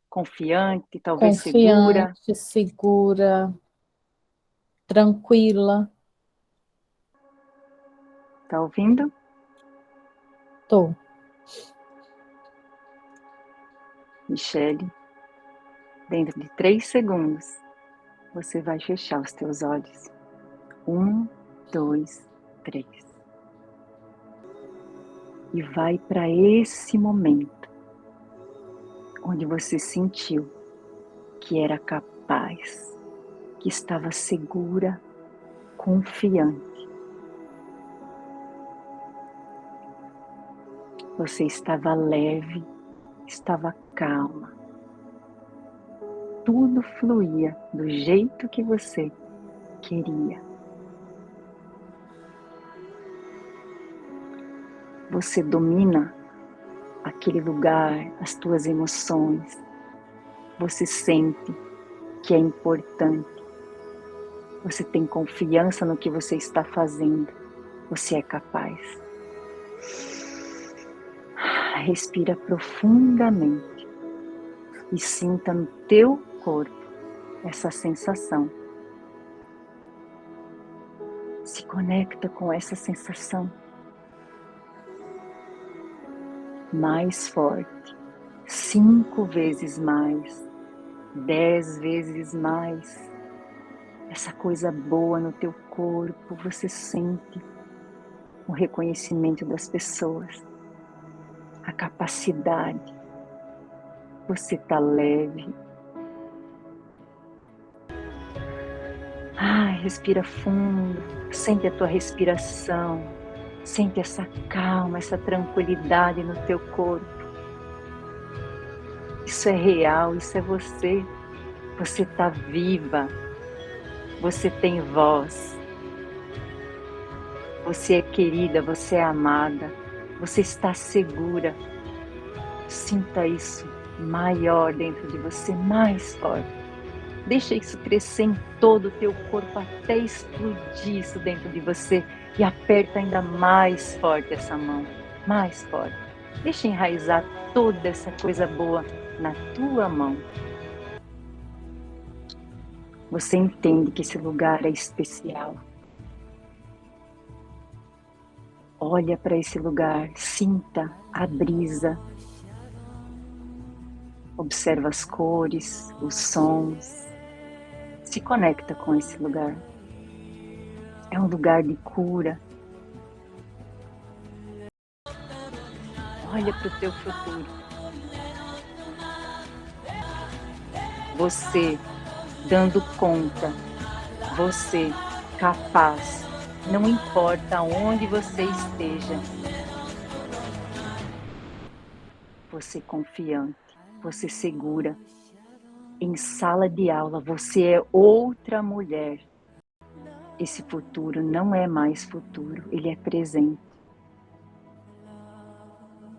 Confiante, talvez segura.
confiante, segura, tranquila.
Tá ouvindo?
Tô.
Michele, dentro de 3 segundos, você vai fechar os teus olhos. 1, 2, 3. E vai para esse momento onde você sentiu que era capaz, que estava segura, confiante. Você estava leve, estava calma. Tudo fluía do jeito que você queria. Você domina aquele lugar, as tuas emoções. Você sente que é importante. Você tem confiança no que você está fazendo. Você é capaz. Respira profundamente e sinta no teu corpo essa sensação. Se conecta com essa sensação. Mais forte. 5 vezes mais. 10 vezes mais. Essa coisa boa no teu corpo. Você sente o reconhecimento das pessoas. A capacidade. Você está leve. Respira fundo. Sente a tua respiração. Sente essa calma, essa tranquilidade no teu corpo. Isso é real, isso é você. Você está viva. Você tem voz. Você é querida, você é amada. Você está segura. Sinta isso maior dentro de você, mais forte. Deixa isso crescer em todo o teu corpo até explodir isso dentro de você. E aperta ainda mais forte essa mão, mais forte. Deixa enraizar toda essa coisa boa na tua mão. Você entende que esse lugar é especial. Olha para esse lugar, sinta a brisa. Observa as cores, os sons. Se conecta com esse lugar. É um lugar de cura. Olha para o teu futuro. Você dando conta. Você capaz. Não importa onde você esteja. Você confiante. Você segura. Em sala de aula, você é outra mulher. Esse futuro não é mais futuro. Ele é presente.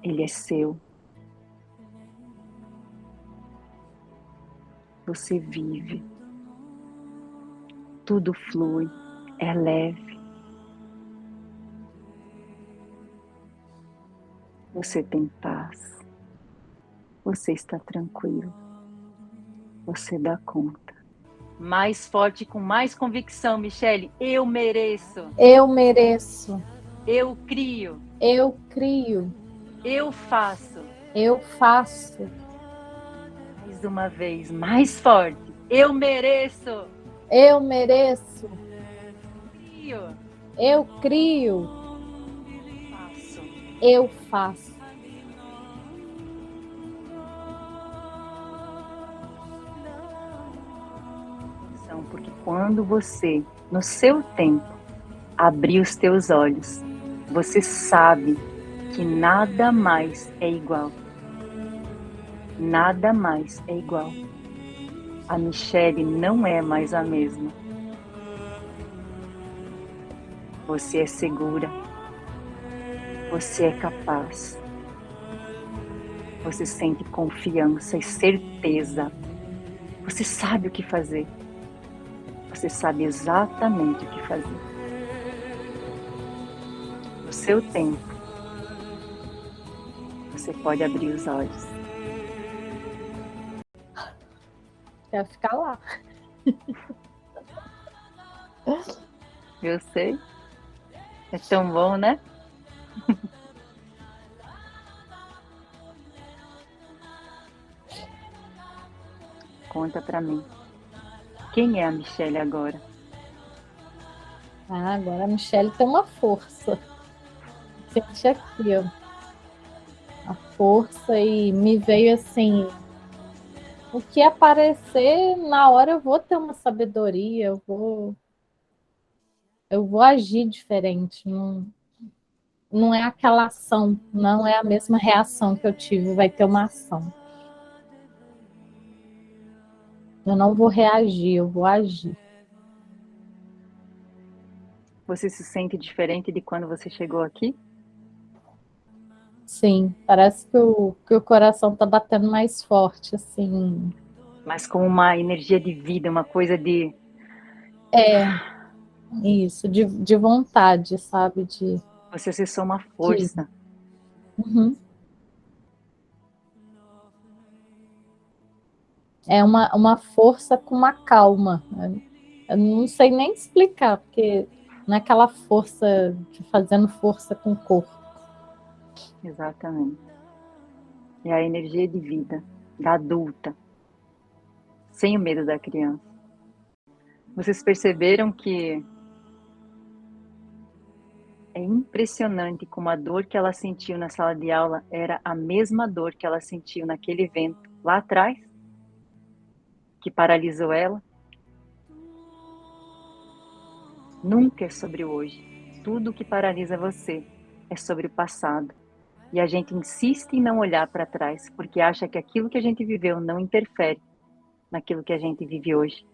Ele é seu. Você vive. Tudo flui. É leve. Você tem paz. Você está tranquilo. Você dá conta. Mais forte, com mais convicção, Michele. Eu mereço.
Eu mereço.
Eu crio.
Eu crio.
Eu faço.
Eu faço.
Mais uma vez, mais forte. Eu mereço.
Eu mereço.
Crio.
Eu crio.
Faço.
Eu faço.
Porque quando você, no seu tempo, abrir os teus olhos, você sabe que nada mais é igual. Nada mais é igual. A Michele não é mais a mesma. Você é segura. Você é capaz. Você sente confiança e certeza. Você sabe o que fazer. Você sabe exatamente o que fazer. No seu tempo, você pode abrir os olhos.
Quer ficar lá.
Eu sei. É tão bom, né? Conta pra mim. Quem é a Michele agora?
Agora a Michele tem uma força. Sente aqui, ó. A força e me veio assim. O que aparecer, na hora eu vou ter uma sabedoria, eu vou agir diferente. Não é aquela ação, não é a mesma reação que eu tive, vai ter uma ação. Eu não vou reagir, eu vou agir.
Você se sente diferente de quando você chegou aqui?
Sim, parece que o coração está batendo mais forte, assim.
Mas com uma energia de vida, uma coisa de...
É, isso, de vontade, sabe?
Você acessou uma força.
Uhum. É uma força com uma calma. Eu não sei nem explicar, porque não é aquela força de fazendo força com o corpo.
Exatamente. É a energia de vida da adulta, sem o medo da criança. Vocês perceberam que é impressionante como a dor que ela sentiu na sala de aula era a mesma dor que ela sentiu naquele evento lá atrás, que paralisou ela? Nunca é sobre o hoje. Tudo que paralisa você é sobre o passado. E a gente insiste em não olhar para trás, porque acha que aquilo que a gente viveu não interfere naquilo que a gente vive hoje.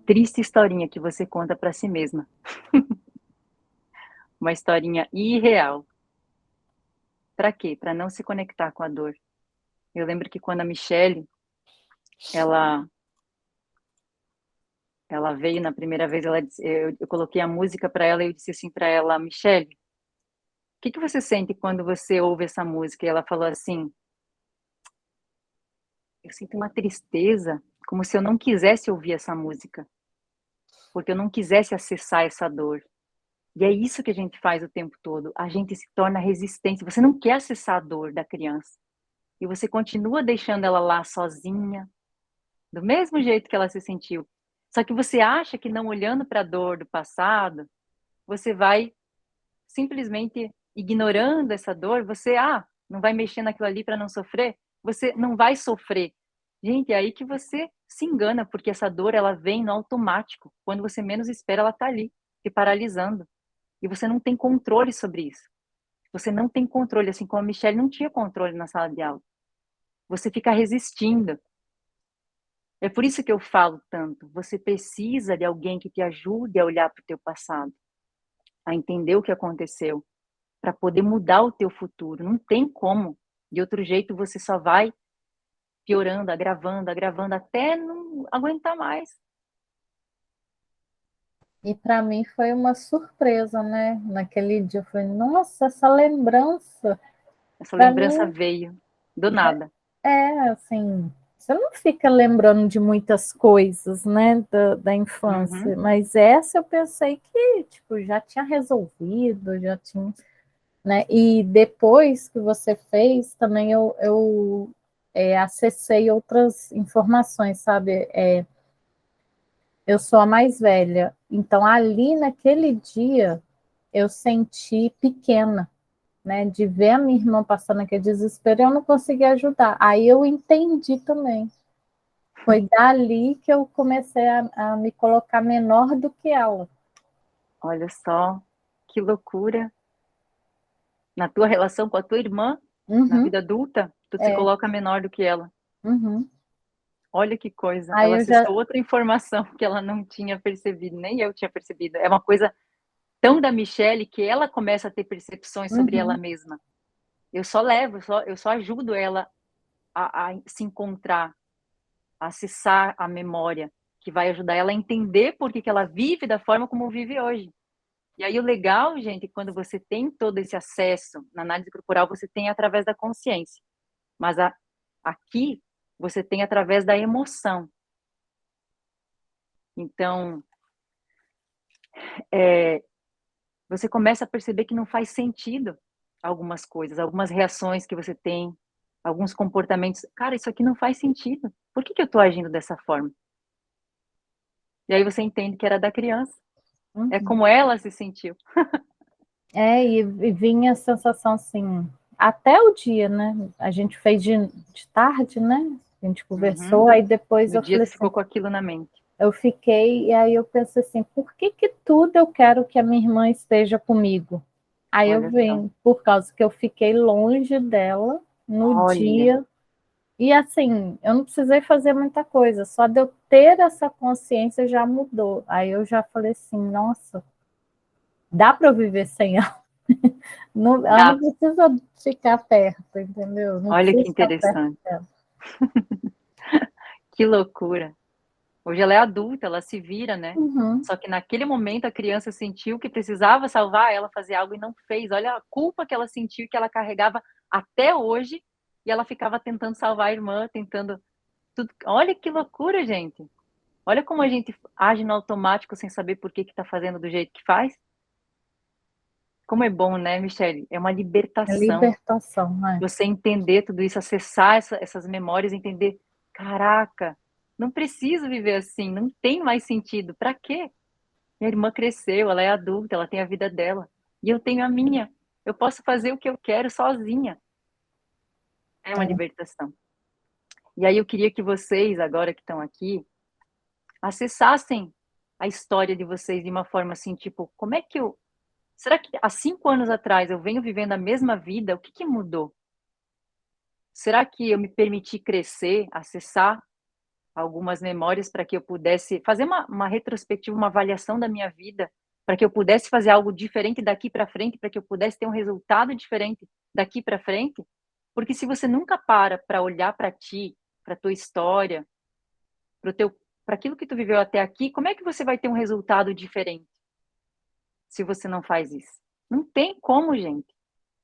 Triste historinha que você conta para si mesma. Uma historinha irreal. Para quê? Para não se conectar com a dor. Eu lembro que quando a Michele, ela veio na primeira vez, eu coloquei a música para ela e eu disse assim para ela, Michele, o que você sente quando você ouve essa música? E ela falou assim, eu sinto uma tristeza, como se eu não quisesse ouvir essa música, porque eu não quisesse acessar essa dor. E é isso que a gente faz o tempo todo, a gente se torna resistente. Você não quer acessar a dor da criança, e você continua deixando ela lá sozinha, do mesmo jeito que ela se sentiu. Só que você acha que não olhando para a dor do passado, você vai simplesmente ignorando essa dor, você, não vai mexer naquilo ali para não sofrer, você não vai sofrer. Gente, é aí que você se engana, porque essa dor, ela vem no automático. Quando você menos espera, ela tá ali, te paralisando. E você não tem controle sobre isso. Você não tem controle, assim como a Michelle não tinha controle na sala de aula. Você fica resistindo. É por isso que eu falo tanto. Você precisa de alguém que te ajude a olhar para o teu passado, a entender o que aconteceu, para poder mudar o teu futuro. Não tem como. De outro jeito, você só vai piorando, agravando, até não aguentar mais.
E para mim foi uma surpresa, né? Naquele dia eu falei, nossa, essa lembrança.
Essa
Para
lembrança
mim
veio do nada.
é assim, você não fica lembrando de muitas coisas, né, da infância, mas essa eu pensei que, tipo, já tinha resolvido, já tinha, né, e depois que você fez, também eu acessei outras informações, sabe, eu sou a mais velha, então ali naquele dia eu senti pequena, né, de ver a minha irmã passando aquele desespero, eu não consegui ajudar, aí eu entendi também. Foi dali que eu comecei a me colocar menor do que ela.
Olha só, que loucura. Na tua relação com a tua irmã, na
Uhum,
vida adulta, tu se
é,
coloca menor do que ela.
uhum.
Olha que coisa,
Aí
ela
eu já.
acessou outra informação que ela não tinha percebido, nem eu tinha percebido. É uma coisa tão da Michelle que ela começa a ter percepções sobre ela
Uhum,
mesma. Eu só levo, eu só ajudo ela a se encontrar, a acessar a memória, que vai ajudar ela a entender por que ela vive da forma como vive hoje. E aí o legal, gente, quando você tem todo esse acesso na análise corporal, você tem através da consciência. Mas aqui você tem através da emoção. Então, você começa a perceber que não faz sentido algumas coisas, algumas reações que você tem, alguns comportamentos. Cara, isso aqui não faz sentido. Por que eu estou agindo dessa forma? E aí você entende que era da criança. É
uhum.
como ela se sentiu.
E vinha a sensação assim, até o dia, né? A gente fez de tarde, né? A gente
Uhum.
conversou, aí depois
No
eu
dia
falei
tu
assim,
ficou com aquilo na mente.
eu fiquei, e aí eu pensei assim, por que tudo eu quero que a minha irmã esteja comigo? Aí eu
Olha só.
vim, por causa que eu fiquei longe dela no
Olha.
dia. E assim, eu não precisei fazer muita coisa, só de eu ter essa consciência já mudou. Aí eu já falei assim, nossa, dá para eu viver sem ela. Não, ela
Dá.
não precisa ficar perto, entendeu? Não
Olha
precisa
que
ficar perto
interessante.
dela.
Que loucura. Hoje ela é adulta, ela se vira, né.
Uhum,
Só que naquele momento a criança sentiu que precisava salvar ela, fazer algo e não fez. Olha a culpa que ela sentiu, que ela carregava até hoje, e ela ficava tentando salvar a irmã, tentando tudo. Olha que loucura, gente. Olha como a gente age no automático sem saber por que tá fazendo do jeito que faz. Como é bom, né, Michele? É uma
é
libertação.
libertação, né?
Você entender tudo isso, acessar essas memórias, entender: "Caraca, não preciso viver assim, não tem mais sentido, pra quê? Minha irmã cresceu, ela é adulta, ela tem a vida dela, e eu tenho a minha. Eu posso fazer o que eu quero sozinha". É uma
É.
libertação. E aí eu queria que vocês, agora que estão aqui, acessassem a história de vocês de uma forma assim, tipo: "Como é que eu será que há 5 anos atrás eu venho vivendo a mesma vida, o que que mudou? Será que eu me permiti crescer, acessar algumas memórias para que eu pudesse fazer uma retrospectiva, uma avaliação da minha vida, para que eu pudesse fazer algo diferente daqui para frente, para que eu pudesse ter um resultado diferente daqui para frente? Porque se você nunca para olhar para ti, para tua história, para o teu para aquilo que tu viveu até aqui, como é que você vai ter um resultado diferente, se você não faz isso? Não tem como, gente.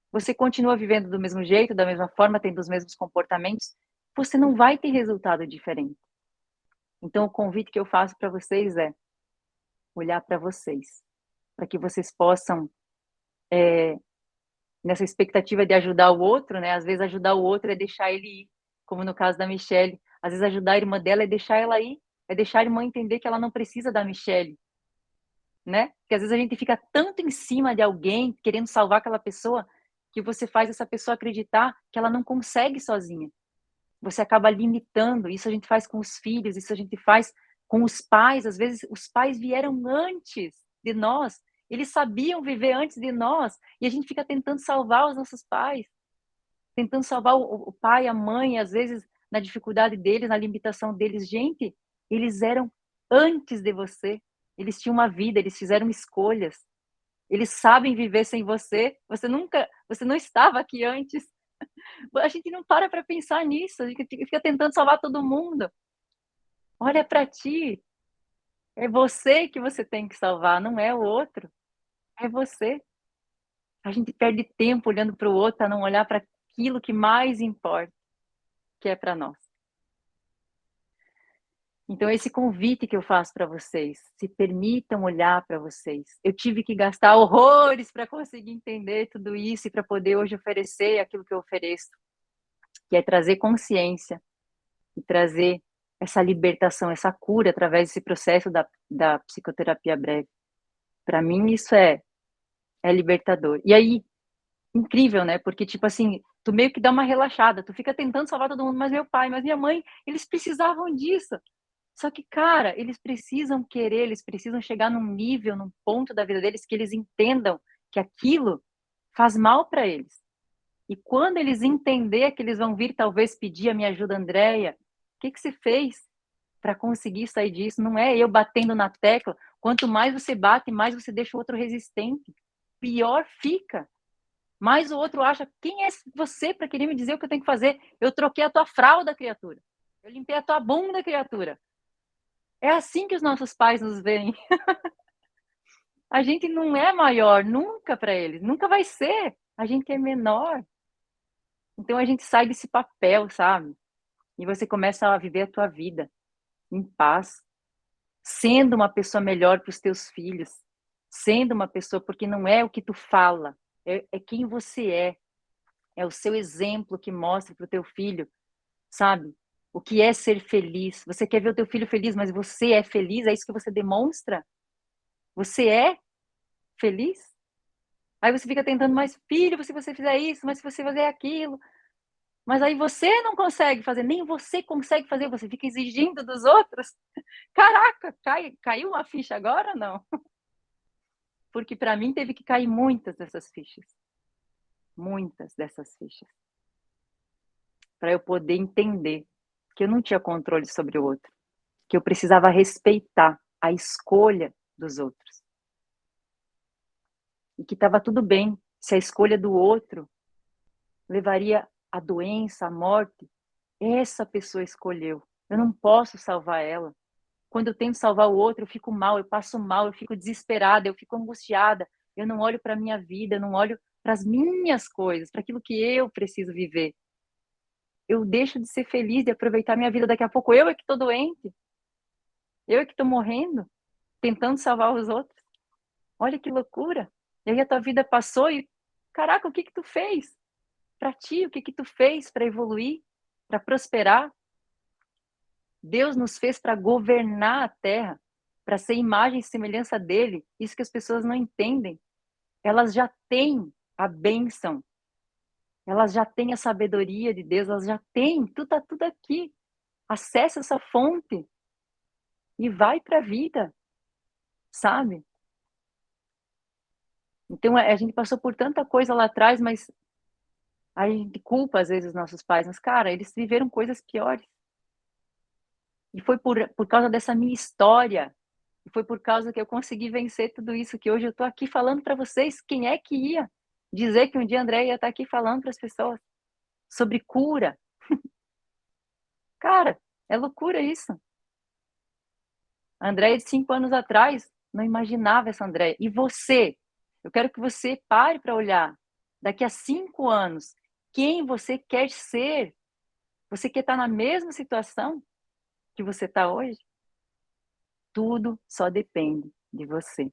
Você continua vivendo do mesmo jeito, da mesma forma, tendo os mesmos comportamentos, você não vai ter resultado diferente. Então o convite que eu faço para vocês é olhar para vocês, para que vocês possam, nessa expectativa de ajudar o outro, né, às vezes ajudar o outro é deixar ele ir, como no caso da Michelle, às vezes ajudar a irmã dela é deixar ela ir, é deixar a irmã entender que ela não precisa da Michelle, né, porque às vezes a gente fica tanto em cima de alguém, querendo salvar aquela pessoa, que você faz essa pessoa acreditar que ela não consegue sozinha. Você acaba limitando, isso a gente faz com os filhos, isso a gente faz com os pais, às vezes os pais vieram antes de nós, eles sabiam viver antes de nós, e a gente fica tentando salvar os nossos pais, tentando salvar o pai, a mãe, às vezes na dificuldade deles, na limitação deles. Gente, eles eram antes de você, eles tinham uma vida, eles fizeram escolhas, eles sabem viver sem você, você não estava aqui antes. A gente não para pensar nisso, a gente fica tentando salvar todo mundo. Olha para ti, é você que você tem que salvar, não é o outro, é você. A gente perde tempo olhando para o outro, a não olhar para aquilo que mais importa, que é para nós. Então, esse convite que eu faço para vocês, se permitam olhar para vocês. Eu tive que gastar horrores para conseguir entender tudo isso e para poder hoje oferecer aquilo que eu ofereço, que é trazer consciência e trazer essa libertação, essa cura através desse processo da psicoterapia breve. Para mim, isso é libertador. E aí, incrível, né? Porque, tipo assim, tu meio que dá uma relaxada, tu fica tentando salvar todo mundo, mas meu pai, mas minha mãe, eles precisavam disso. Só que, cara, eles precisam querer, eles precisam chegar num nível, num ponto da vida deles que eles entendam que aquilo faz mal para eles. E quando eles entender que eles vão vir talvez pedir a minha ajuda, Andréia, o que você fez para conseguir sair disso? Não é eu batendo na tecla. Quanto mais você bate, mais você deixa o outro resistente. Pior fica. Mais o outro acha, quem é você para querer me dizer o que eu tenho que fazer? Eu troquei a tua fralda, criatura. Eu limpei a tua bunda, criatura. É assim que os nossos pais nos veem. A gente não é maior nunca para eles, nunca vai ser. A gente é menor. Então a gente sai desse papel, sabe? E você começa a viver a tua vida em paz, sendo uma pessoa melhor para os teus filhos, sendo uma pessoa, porque não é o que tu fala, é quem você é o seu exemplo que mostra para o teu filho, sabe? O que é ser feliz. Você quer ver o teu filho feliz, mas você é feliz? É isso que você demonstra? Você é feliz? Aí você fica tentando, mas filho, se você fizer isso, mas se você fizer aquilo. Mas aí você não consegue fazer, nem você consegue fazer, você fica exigindo dos outros. Caraca, caiu uma ficha agora ou não? Porque para mim teve que cair muitas dessas fichas. Muitas dessas fichas. Para eu poder entender que eu não tinha controle sobre o outro. Que eu precisava respeitar a escolha dos outros. E que estava tudo bem se a escolha do outro levaria à doença, à morte. Essa pessoa escolheu. Eu não posso salvar ela. Quando eu tento salvar o outro, eu fico mal, eu passo mal, eu fico desesperada, eu fico angustiada. Eu não olho para a minha vida, eu não olho para as minhas coisas, para aquilo que eu preciso viver. Eu deixo de ser feliz, de aproveitar minha vida. Daqui a pouco eu é que estou doente. Eu é que estou morrendo, tentando salvar os outros. Olha que loucura. E aí a tua vida passou e, caraca, o que tu fez para ti? O que tu fez para evoluir, para prosperar? Deus nos fez para governar a terra, para ser imagem e semelhança dele. Isso que as pessoas não entendem. Elas já têm a bênção. Elas já têm a sabedoria de Deus, elas já têm, tá tudo aqui. Acessa essa fonte e vai para a vida, sabe? Então a gente passou por tanta coisa lá atrás, mas a gente culpa às vezes os nossos pais, mas cara, eles viveram coisas piores. E foi por causa dessa minha história, e foi por causa que eu consegui vencer tudo isso, que hoje eu tô aqui falando para vocês. Quem é que ia dizer que um dia a André ia estar aqui falando para as pessoas sobre cura? Cara, é loucura isso. A Andréia de 5 anos atrás não imaginava essa Andréia. E você? Eu quero que você pare para olhar. Daqui a 5 anos, quem você quer ser? Você quer estar na mesma situação que você está hoje? Tudo só depende de você.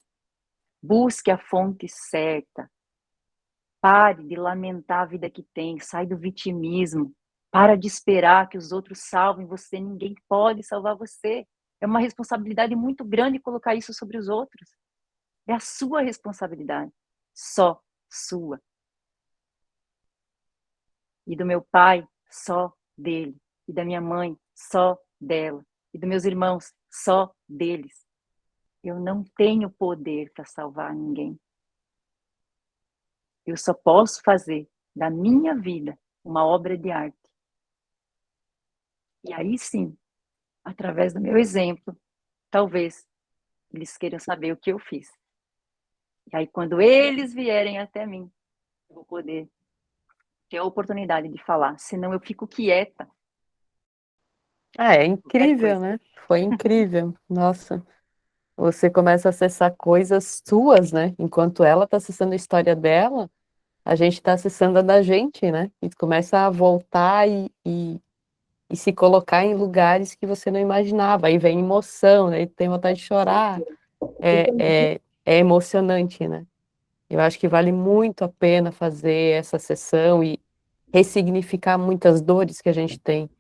Busque a fonte certa. Pare de lamentar a vida que tem. Sai do vitimismo. Para de esperar que os outros salvem você. Ninguém pode salvar você. É uma responsabilidade muito grande colocar isso sobre os outros. É a sua responsabilidade. Só sua. E do meu pai, só dele. E da minha mãe, só dela. E dos meus irmãos, só deles. Eu não tenho poder para salvar ninguém. Eu só posso fazer da minha vida uma obra de arte. E aí sim, através do meu exemplo, talvez eles queiram saber o que eu fiz. E aí quando eles vierem até mim, eu vou poder ter a oportunidade de falar, senão eu fico quieta.
Ah, é
Qualquer
incrível,
coisa.
né? Foi incrível. Nossa, você começa a acessar coisas suas, né? Enquanto ela está acessando a história dela, a gente está acessando a da gente, né? E começa a voltar e
e se colocar em lugares que você não imaginava. Aí vem emoção, aí tem vontade de chorar. É emocionante, né? Eu acho que vale muito a pena fazer essa sessão e ressignificar muitas dores que a gente tem.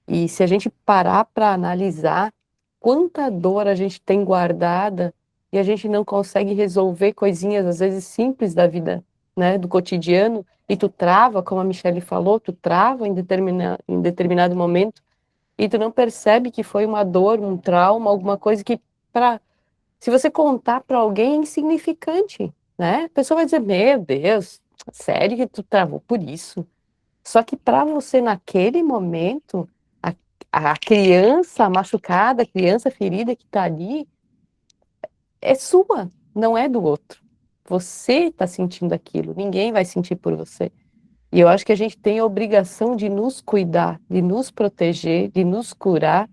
E se a gente parar para analisar quanta dor a gente tem guardada e a gente não consegue resolver coisinhas, às vezes simples da vida, né, do cotidiano, e tu trava, como a Michelle falou, tu trava em determinado momento e tu não percebe que foi uma dor, um trauma, alguma coisa que, se você contar para alguém, é insignificante, né? A pessoa vai dizer, meu Deus, sério que tu travou por isso? Só que para você, naquele momento, a, a criança machucada, a criança ferida que está ali, é sua, não é do outro. Você está sentindo aquilo, ninguém vai sentir por você. E eu acho que a gente tem a obrigação de nos cuidar, de nos proteger, de nos curar,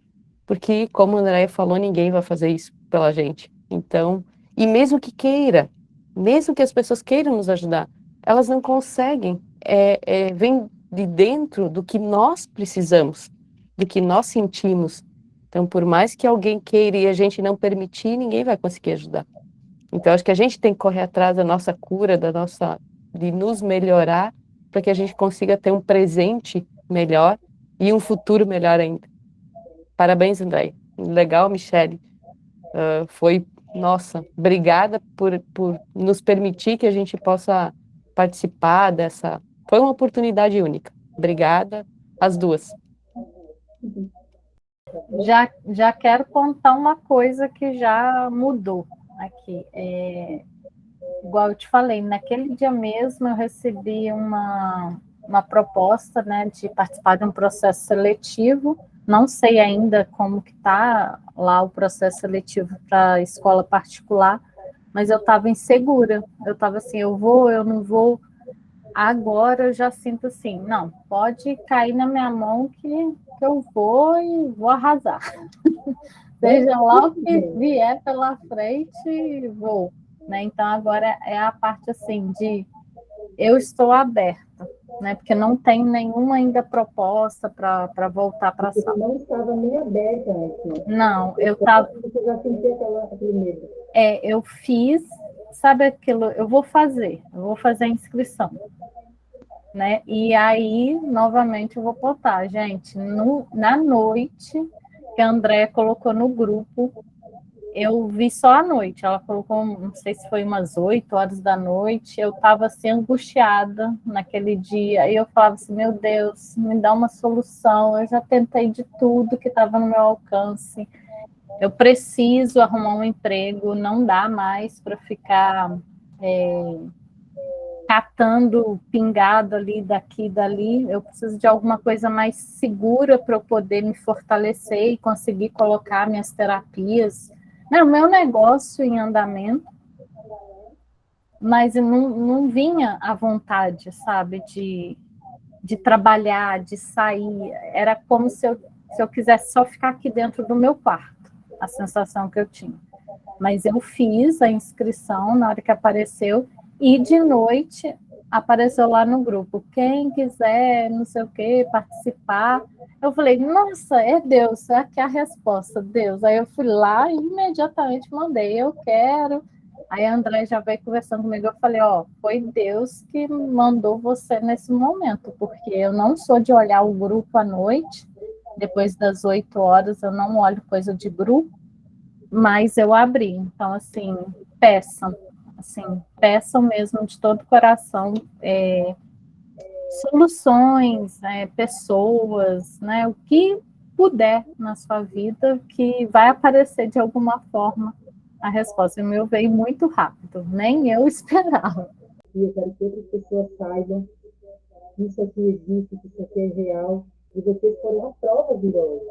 porque, como a Andrea falou, ninguém vai fazer isso pela gente. Então, e mesmo que queira, mesmo que as pessoas queiram nos ajudar, elas não conseguem. Vem de dentro do que nós precisamos, do que nós sentimos. Então, por mais que alguém queira e a gente não permitir, ninguém vai conseguir ajudar. Então, acho que a gente tem que correr atrás da nossa cura, de nos melhorar, para que a gente consiga ter um presente melhor e um futuro melhor ainda. Parabéns, André. Legal, Michele. Nossa, obrigada por nos permitir que a gente possa participar dessa. Foi uma oportunidade única. Obrigada, as duas.
Já quero contar uma coisa que já mudou aqui. Igual eu te falei, naquele dia mesmo eu recebi uma proposta, né, de participar de um processo seletivo. Não sei ainda como que está lá o processo seletivo para a escola particular, mas eu estava insegura. Eu estava assim, eu vou, eu não vou. Agora eu já sinto assim, não, pode cair na minha mão que eu vou e vou arrasar. Seja lá o que vier pela frente, vou. Né? Então agora é a parte assim de eu estou aberta, né? Porque não tem nenhuma ainda proposta para voltar para a sala.
Você não estava nem aberta antes.
Não, eu estava.
Você já sentia aquele medo?
Eu fiz, sabe aquilo? Eu vou fazer a inscrição. Né? E aí, novamente, eu vou botar, gente, na noite que a Andréia colocou no grupo, eu vi só à noite, ela colocou, não sei se foi umas 8 horas da noite, eu estava assim, angustiada naquele dia, e eu falava assim, meu Deus, me dá uma solução, eu já tentei de tudo que estava no meu alcance, eu preciso arrumar um emprego, não dá mais para ficar catando pingado ali, daqui, dali, eu preciso de alguma coisa mais segura para eu poder me fortalecer e conseguir colocar minhas terapias, o meu negócio em andamento, mas não vinha à vontade, sabe, de trabalhar, de sair, era como se eu quisesse só ficar aqui dentro do meu quarto, a sensação que eu tinha. Mas eu fiz a inscrição na hora que apareceu, e de noite apareceu lá no grupo, quem quiser, não sei o que, participar. Eu falei, nossa, é Deus, é aqui a resposta, Deus. Aí eu fui lá e imediatamente mandei, eu quero. Aí a André já veio conversando comigo, eu falei, foi Deus que mandou você nesse momento, porque eu não sou de olhar o grupo à noite, depois das 8 horas eu não olho coisa de grupo, mas eu abri. Então, assim, peçam mesmo de todo o coração soluções, pessoas, né, o que puder na sua vida, que vai aparecer de alguma forma a resposta. O meu veio muito rápido, nem eu esperava.
E eu quero que outras pessoas saibam que isso aqui existe, que isso aqui é real, e vocês foram a prova de hoje.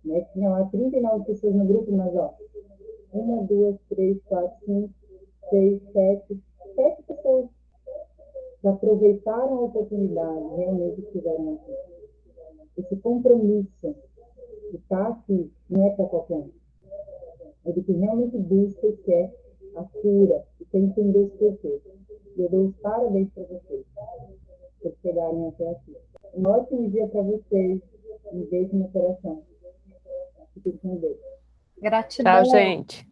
Né? Tinham lá 39 pessoas no grupo, mas 1, 2, 3, 4, 5, 6, 7 pessoas que aproveitaram a oportunidade, realmente estiveram aqui. Esse compromisso de estar aqui não é para qualquer um. É de que realmente busca e quer a cura e quer entender os porquês. E eu dou os parabéns para vocês por chegarem até aqui. Um ótimo dia para vocês. Um beijo no coração. Fiquem com Deus.
Gratidão.
Tchau, gente.